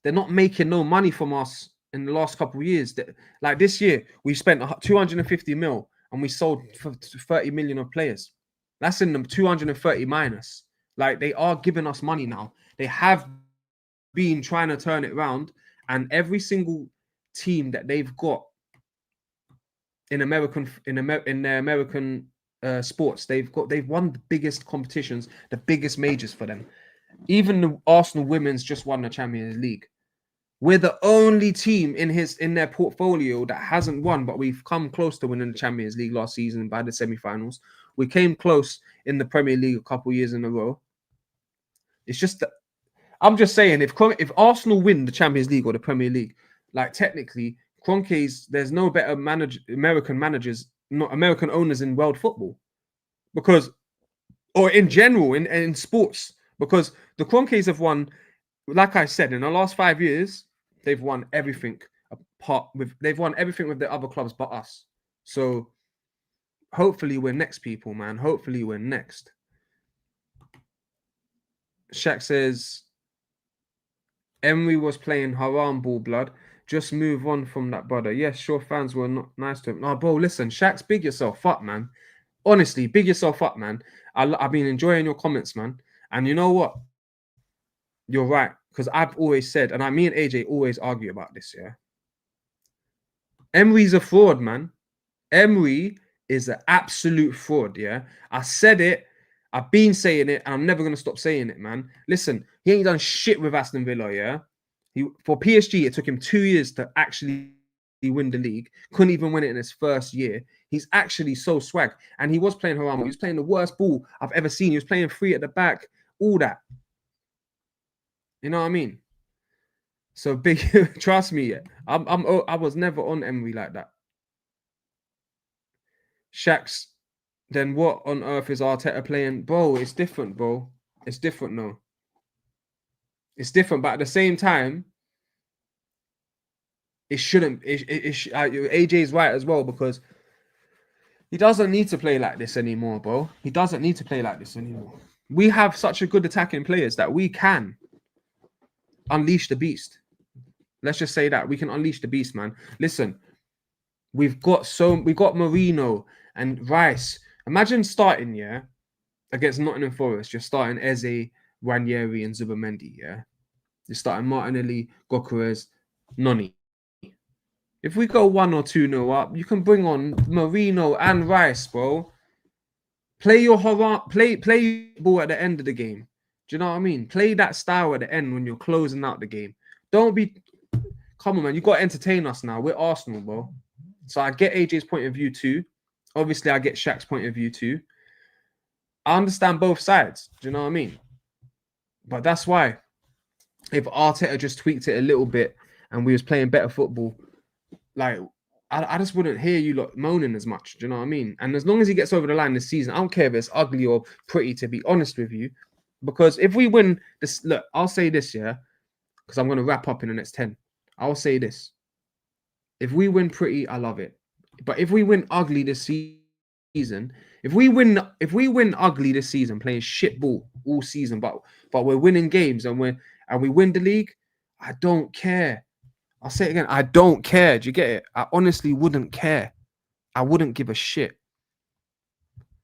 They're not making no money from us in the last couple of years. Like this year, we spent 250 mil and we sold for 30 million of players. That's in the 230 minus. Like, they are giving us money now. They have been trying to turn it around, and every single team that they've got in their American sports, they've won the biggest competitions, the biggest majors for them. Even the Arsenal women's just won the Champions League. We're the only team in their portfolio that hasn't won, but we've come close to winning the Champions League last season by the semi-finals. We came close in the Premier League a couple of years in a row. It's just that I'm just saying, if Arsenal win the Champions League or the Premier League, like, technically, Kroenkes, there's no better American managers, not American owners in world football, because, or in general in sports, because the Kroenkes have won, like I said, in the last 5 years, they've won everything they've won everything with the other clubs but us. So hopefully we're next, people, man. Hopefully we're next. Shaq says, Emery was playing haram ball, blood. Just move on from that, brother. Yes, sure, fans were not nice to him. No, bro, listen, Shaq's, big yourself up, man. Honestly, big yourself up, man. I've been enjoying your comments, man. And you know what? You're right. Because I've always said, and me and AJ always argue about this, yeah? Emery's a fraud, man. Emery is an absolute fraud, yeah? I said it. I've been saying it, and I'm never going to stop saying it, man. Listen, he ain't done shit with Aston Villa, yeah? For PSG, it took him 2 years to actually win the league. Couldn't even win it in his first year. He's actually so swag. And he was playing haram. He was playing the worst ball I've ever seen. He was playing free at the back. All that. You know what I mean? So big, trust me, I was never on Emery like that. Shaq's, then what on earth is Arteta playing? Bro, it's different, bro. It's different, no. It's different, but at the same time, it shouldn't. AJ is right as well, because he doesn't need to play like this anymore, bro. He doesn't need to play like this anymore. We have such a good attacking players that we can unleash the beast. Let's just say that we can unleash the beast, man. Listen, we got Marino and Rice. Imagine starting, yeah, against Nottingham Forest. You're starting Eze, Ranieri, and Zubamendi, yeah. You're starting Martinelli, Gokares, Noni. If we go 1 or 2-0 up, you can bring on Marino and Rice, bro. Play your play ball at the end of the game. Do you know what I mean? Play that style at the end when you're closing out the game. Don't be... Come on, man. You got to entertain us now. We're Arsenal, bro. So I get AJ's point of view too. Obviously, I get Shaq's point of view too. I understand both sides. Do you know what I mean? But that's why, if Arteta just tweaked it a little bit and we was playing better football, like, I just wouldn't hear you lot moaning as much. Do you know what I mean? And as long as he gets over the line this season, I don't care if it's ugly or pretty, to be honest with you. Because if we win this, look, I'll say this, yeah, because I'm going to wrap up in the next 10. I'll say this. If we win pretty, I love it. But if we win ugly this season, if we win ugly this season, playing shit ball all season, but we're winning games and we win the league, I don't care. I'll say it again. I don't care. Do you get it? I honestly wouldn't care. I wouldn't give a shit.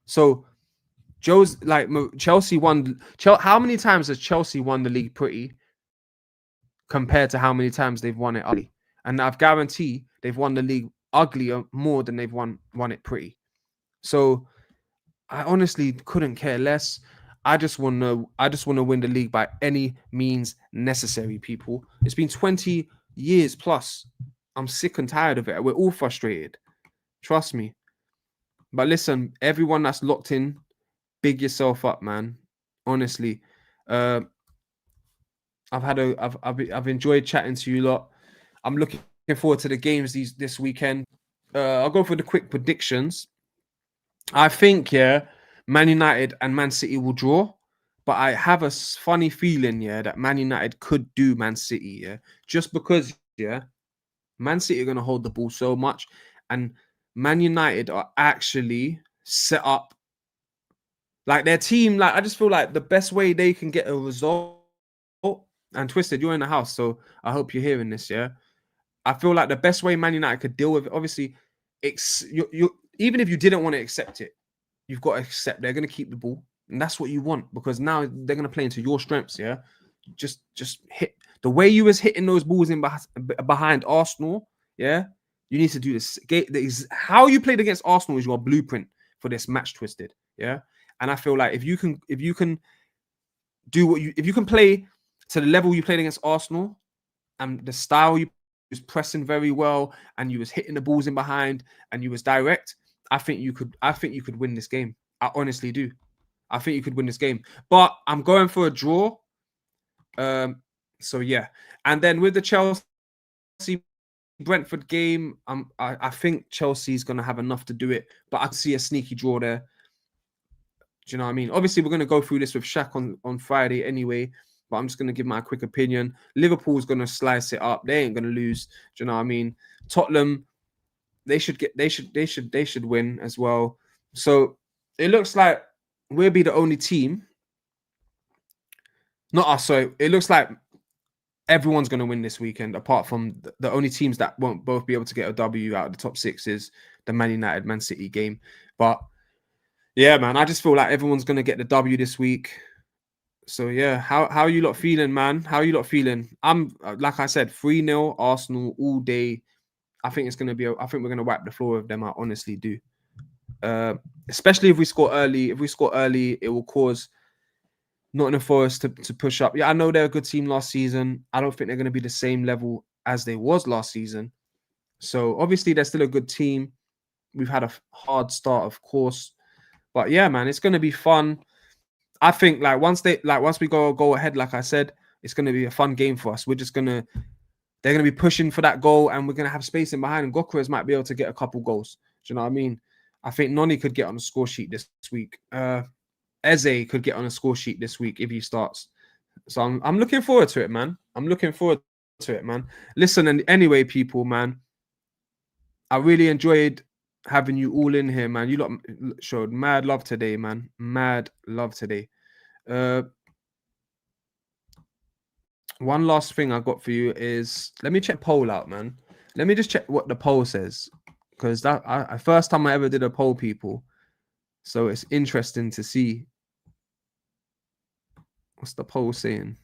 So Joe's like Chelsea won. How many times has Chelsea won the league pretty compared to how many times they've won it ugly? And I guarantee they've won the league uglier more than they've won it pretty. So I honestly couldn't care less. I just want to win the league by any means necessary, people. It's been 20 years plus. I'm sick and tired of it. We're all frustrated. Trust me. But listen, everyone that's locked in, big yourself up, man. Honestly. I've enjoyed chatting to you lot. I'm looking forward to the games this weekend. I'll go for the quick predictions. I think, yeah, Man United and Man City will draw, but I have a funny feeling, yeah, that Man United could do Man City, yeah, just because, yeah, Man City are going to hold the ball so much, and Man United are actually set up like their team. Like, I just feel like the best way they can get a result. And Twisted, you're in the house, so I hope you're hearing this, yeah. I feel like the best way Man United could deal with it, obviously, even if you didn't want to accept it, you've got to accept they're going to keep the ball, and that's what you want, because now they're going to play into your strengths. Yeah, just hit the way you was hitting those balls in behind Arsenal. Yeah, you need to do this. How you played against Arsenal is your blueprint for this match, Twisted. Yeah, and I feel like if you can do if you can play to the level you played against Arsenal, and the style you was pressing very well, and you was hitting the balls in behind, and you was direct, I think you could win this game. I honestly do. I think you could win this game. But I'm going for a draw. So yeah. And then with the Chelsea Brentford game, I think Chelsea's gonna have enough to do it, but I can see a sneaky draw there. Do you know what I mean? Obviously, we're going to go through this with Shaq on Friday anyway, but I'm just going to give my quick opinion. Liverpool's going to slice it up. They ain't going to lose. Do you know what I mean? Tottenham, they should win as well. So it looks like we'll be the only team. Not us. So it looks like everyone's going to win this weekend, apart from the only teams that won't both be able to get a W out of the top 6 is the Man United Man City game. But yeah, man, I just feel like everyone's going to get the W this week. So, yeah, how are you lot feeling, man? How are you lot feeling? I'm, like I said, 3-0 Arsenal all day. I think it's going to be, I think we're going to wipe the floor with them. I honestly do. Especially if we score early. If we score early, it will cause Nottingham Forest to push up. Yeah, I know they're a good team last season. I don't think they're going to be the same level as they was last season. So, obviously, they're still a good team. We've had a hard start, of course. But yeah, man, it's gonna be fun. I think once we go ahead, like I said, it's gonna be a fun game for us. They're gonna be pushing for that goal, and we're gonna have space in behind. And Gokuras might be able to get a couple goals. Do you know what I mean? I think Noni could get on the score sheet this week. Eze could get on a score sheet this week if he starts. So I'm looking forward to it, man. Listen, and anyway, people, man, I really enjoyed having you all in here, man. You lot showed mad love today, man. Mad love today. One last thing I got for you is, let me check poll out, man. Let me just check what the poll says, because that first time I ever did a poll, people. So it's interesting to see. What's the poll saying?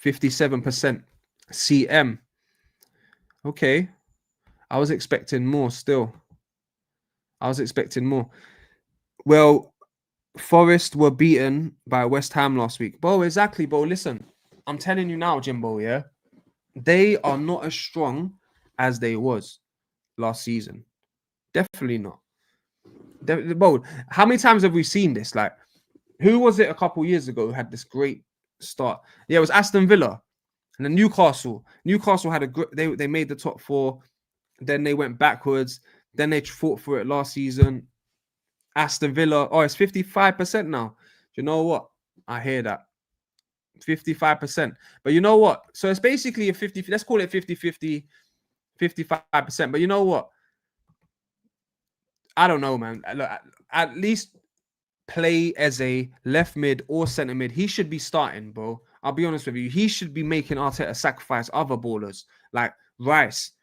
57% CM. Okay. I was expecting more still. Well, Forest were beaten by West Ham last week. Bro, exactly, bro. Listen, I'm telling you now, Jimbo, yeah? They are not as strong as they was last season. Definitely not. Bro, how many times have we seen this? Like, who was it a couple years ago who had this great start? Yeah, it was Aston Villa. And then Newcastle had they made the top 4, then they went backwards, then they fought for it last season. Aston Villa, it's 55% now. You know what? I hear that. 55%. But you know what? So it's basically a 50, let's call it 50-50, 55%. But you know what? I don't know, man. Look, at least play as a left mid or centre mid. He should be starting, bro. I'll be honest with you. He should be making Arteta sacrifice other ballers like Rice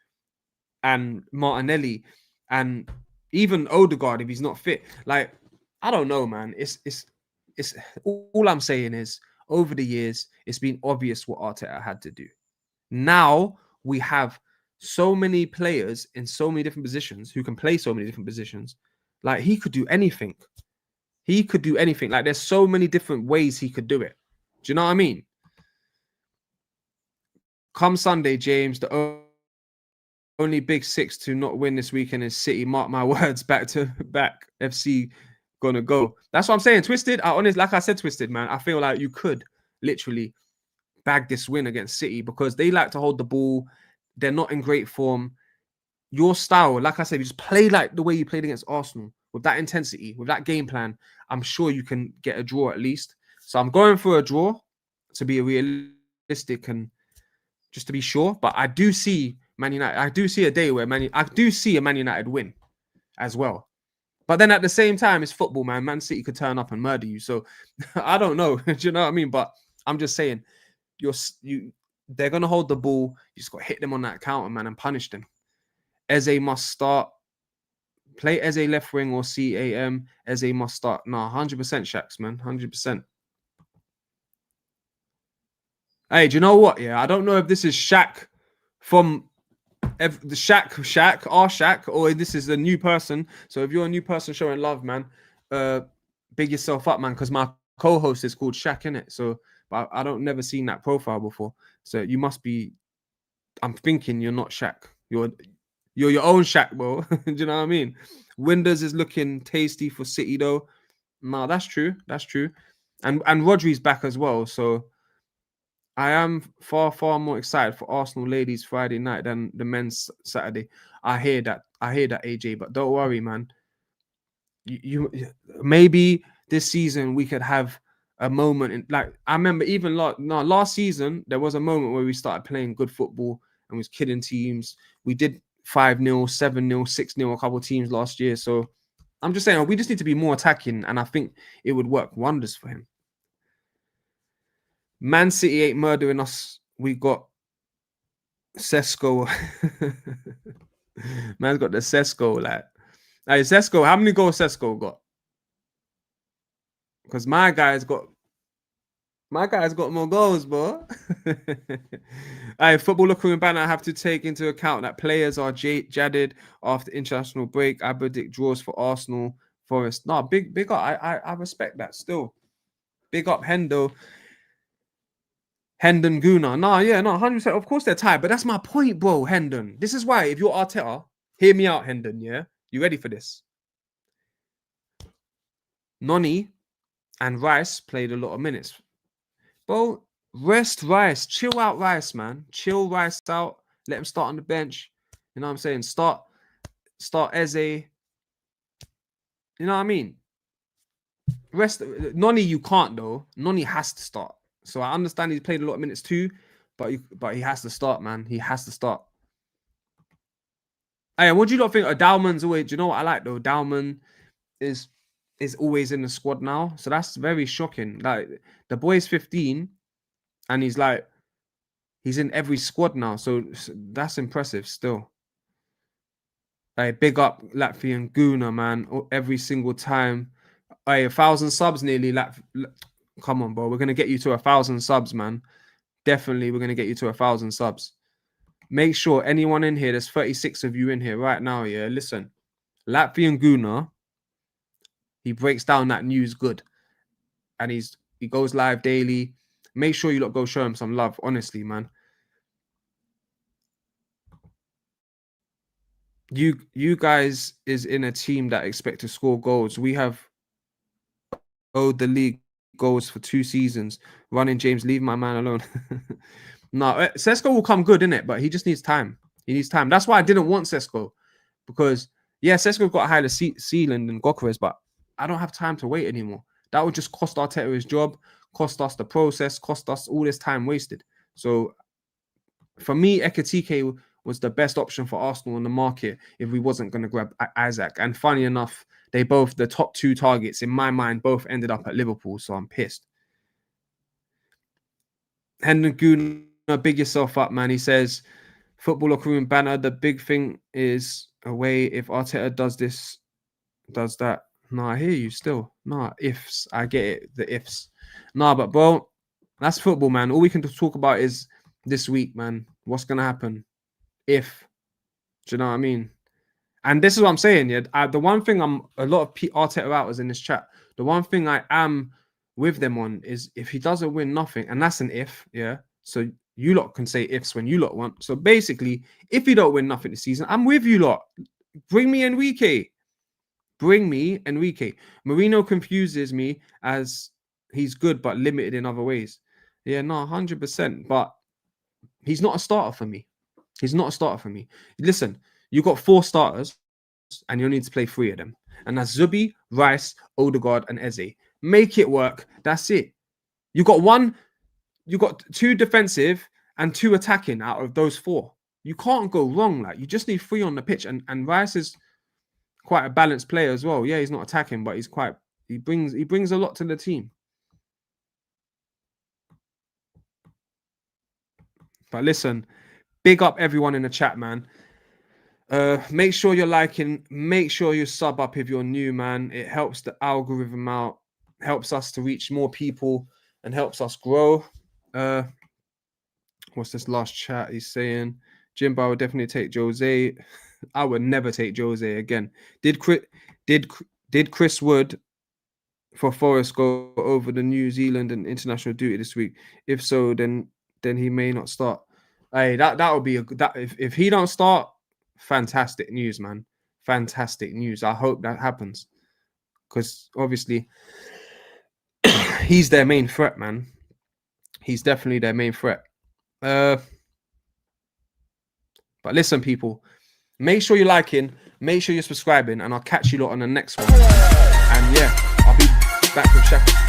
and Martinelli and even Odegaard if he's not fit. Like, I don't know, man. It's all I'm saying is over the years, it's been obvious what Arteta had to do. Now we have so many players in so many different positions who can play so many different positions. Like, he could do anything. He could do anything. Like, there's so many different ways he could do it. Do you know what I mean? Come Sunday, James, the only big 6 to not win this weekend is City. Mark my words, back to back FC gonna go. That's what I'm saying. Twisted, like I said, Twisted, man, I feel like you could literally bag this win against City because they like to hold the ball. They're not in great form. Your style, like I said, you just play like the way you played against Arsenal with that intensity, with that game plan. I'm sure you can get a draw at least. So I'm going for a draw to be realistic and just to be sure. But I do see Man United. I do see a day where I do see a Man United win as well. But then at the same time, it's football, man. Man City could turn up and murder you. So I don't know. Do you know what I mean? But I'm just saying, they're gonna hold the ball. You just got to hit them on that counter, man, and punish them. Eze must start. Play Eze left wing or CAM. Eze must start. No, 100% Shaqs, man. 100%. Hey, do you know what? Yeah, I don't know if this is Shaq from the Shaq, or this is a new person. So if you're a new person showing love, man, big yourself up, man, because my co-host is called Shaq, innit? So, but I don't never seen that profile before. So you must be. I'm thinking you're not Shaq. You're your own Shaq, bro. Do you know what I mean? Windows is looking tasty for City, though. No, that's true. That's true. And Rodri's back as well. So I am far, far more excited for Arsenal ladies Friday night than the men's Saturday. I hear that, AJ. But don't worry, man. You maybe this season we could have a moment in, like, I remember even last season there was a moment where we started playing good football and was kidding teams. We did 5-0, 7-0, 6-0 a couple of teams last year. So I'm just saying we just need to be more attacking, and I think it would work wonders for him. Man City ain't murdering us. We got Sesko. Man's got the Sesko, like. Hey, Sesko, how many goals Sesko got? Because my guy's got more goals, bro. Hey, Football Locker Room Banter, I have to take into account that players are jaded after international break. I predict draws for Arsenal, Forest. No, big up. I respect that still. Big up Hendon Guna. No, yeah, no, 100%. Of course they're tired, but that's my point, bro, Hendon. This is why, if you're Arteta, hear me out, Hendon, yeah? You ready for this? Noni and Rice played a lot of minutes. Bro, rest Rice. Chill out Rice, man. Chill Rice out. Let him start on the bench. You know what I'm saying? Start Eze. You know what I mean? Rest Noni, you can't, though. Noni has to start. So I understand he's played a lot of minutes too, but he has to start, man. He has to start. Hey, what do you not think? Dowman's always. Do you know what I like though? Dowman is always in the squad now, so that's very shocking. Like, the boy's 15, and he's in every squad now, so that's impressive still. Hey, big up Latvian Guna, man. Every single time. Hey, 1,000 subs nearly. Come on, bro. We're gonna get you to 1,000 subs, man. Definitely, we're gonna get you to 1,000 subs. Make sure anyone in here, there's 36 of you in here right now, yeah? Listen, Latvian Guna, he breaks down that news good. And he goes live daily. Make sure you lot go show him some love, honestly, man. You guys is in a team that expect to score goals. We have owed the league goals for 2 seasons. Running James, leave my man alone. No, Sesko will come good, innit? But he just needs time. He needs time. That's why I didn't want Sesko. Because, yeah, Sesko got a higher ceiling than Gokeres, but I don't have time to wait anymore. That would just cost Arteta his job, cost us the process, cost us all this time wasted. So, for me, Ekitike was the best option for Arsenal on the market if we wasn't going to grab Isaac. And funny enough, the top two targets in my mind, both ended up at Liverpool. So I'm pissed. Hendon Guna, big yourself up, man. He says, Football Locker Room Banter, the big thing is away if Arteta does this, does that. Nah, I hear you still. Nah, ifs. I get it, the ifs. Nah, but bro, that's football, man. All we can talk about is this week, man. What's going to happen? If. Do you know what I mean? And this is what I'm saying, yeah. The one thing a lot of Arteta outers in this chat, the one thing I am with them on is if he doesn't win nothing, and that's an if, yeah. So you lot can say ifs when you lot want. So basically, if you don't win nothing this season, I'm with you lot. Bring me Enrique. Bring me Enrique. Mourinho confuses me as he's good but limited in other ways. Yeah, no, 100%. But he's not a starter for me. He's not a starter for me. Listen, you got 4 starters and you need to play 3 of them. And that's Zubi, Rice, Odegaard, and Eze. Make it work. That's it. You got 2 defensive and 2 attacking out of those 4. You can't go wrong. Like, you just need 3 on the pitch. And Rice is quite a balanced player as well. Yeah, he's not attacking, but he brings a lot to the team. But listen, big up everyone in the chat, man. Make sure you're liking, make sure you sub up if you're new, man. It helps the algorithm out, helps us to reach more people, and helps us grow. What's this last chat he's saying? Jimbo, I would definitely take Jose. I would never take Jose again. Did Chris Wood for Forest go over the New Zealand and international duty this week? If so, then he may not start. Hey, that would be if he don't start, fantastic news, man. Fantastic news. I hope that happens. Because obviously he's their main threat, man. He's definitely their main threat. But listen, people, make sure you're liking, make sure you're subscribing, and I'll catch you lot on the next one. And yeah, I'll be back with Shaq.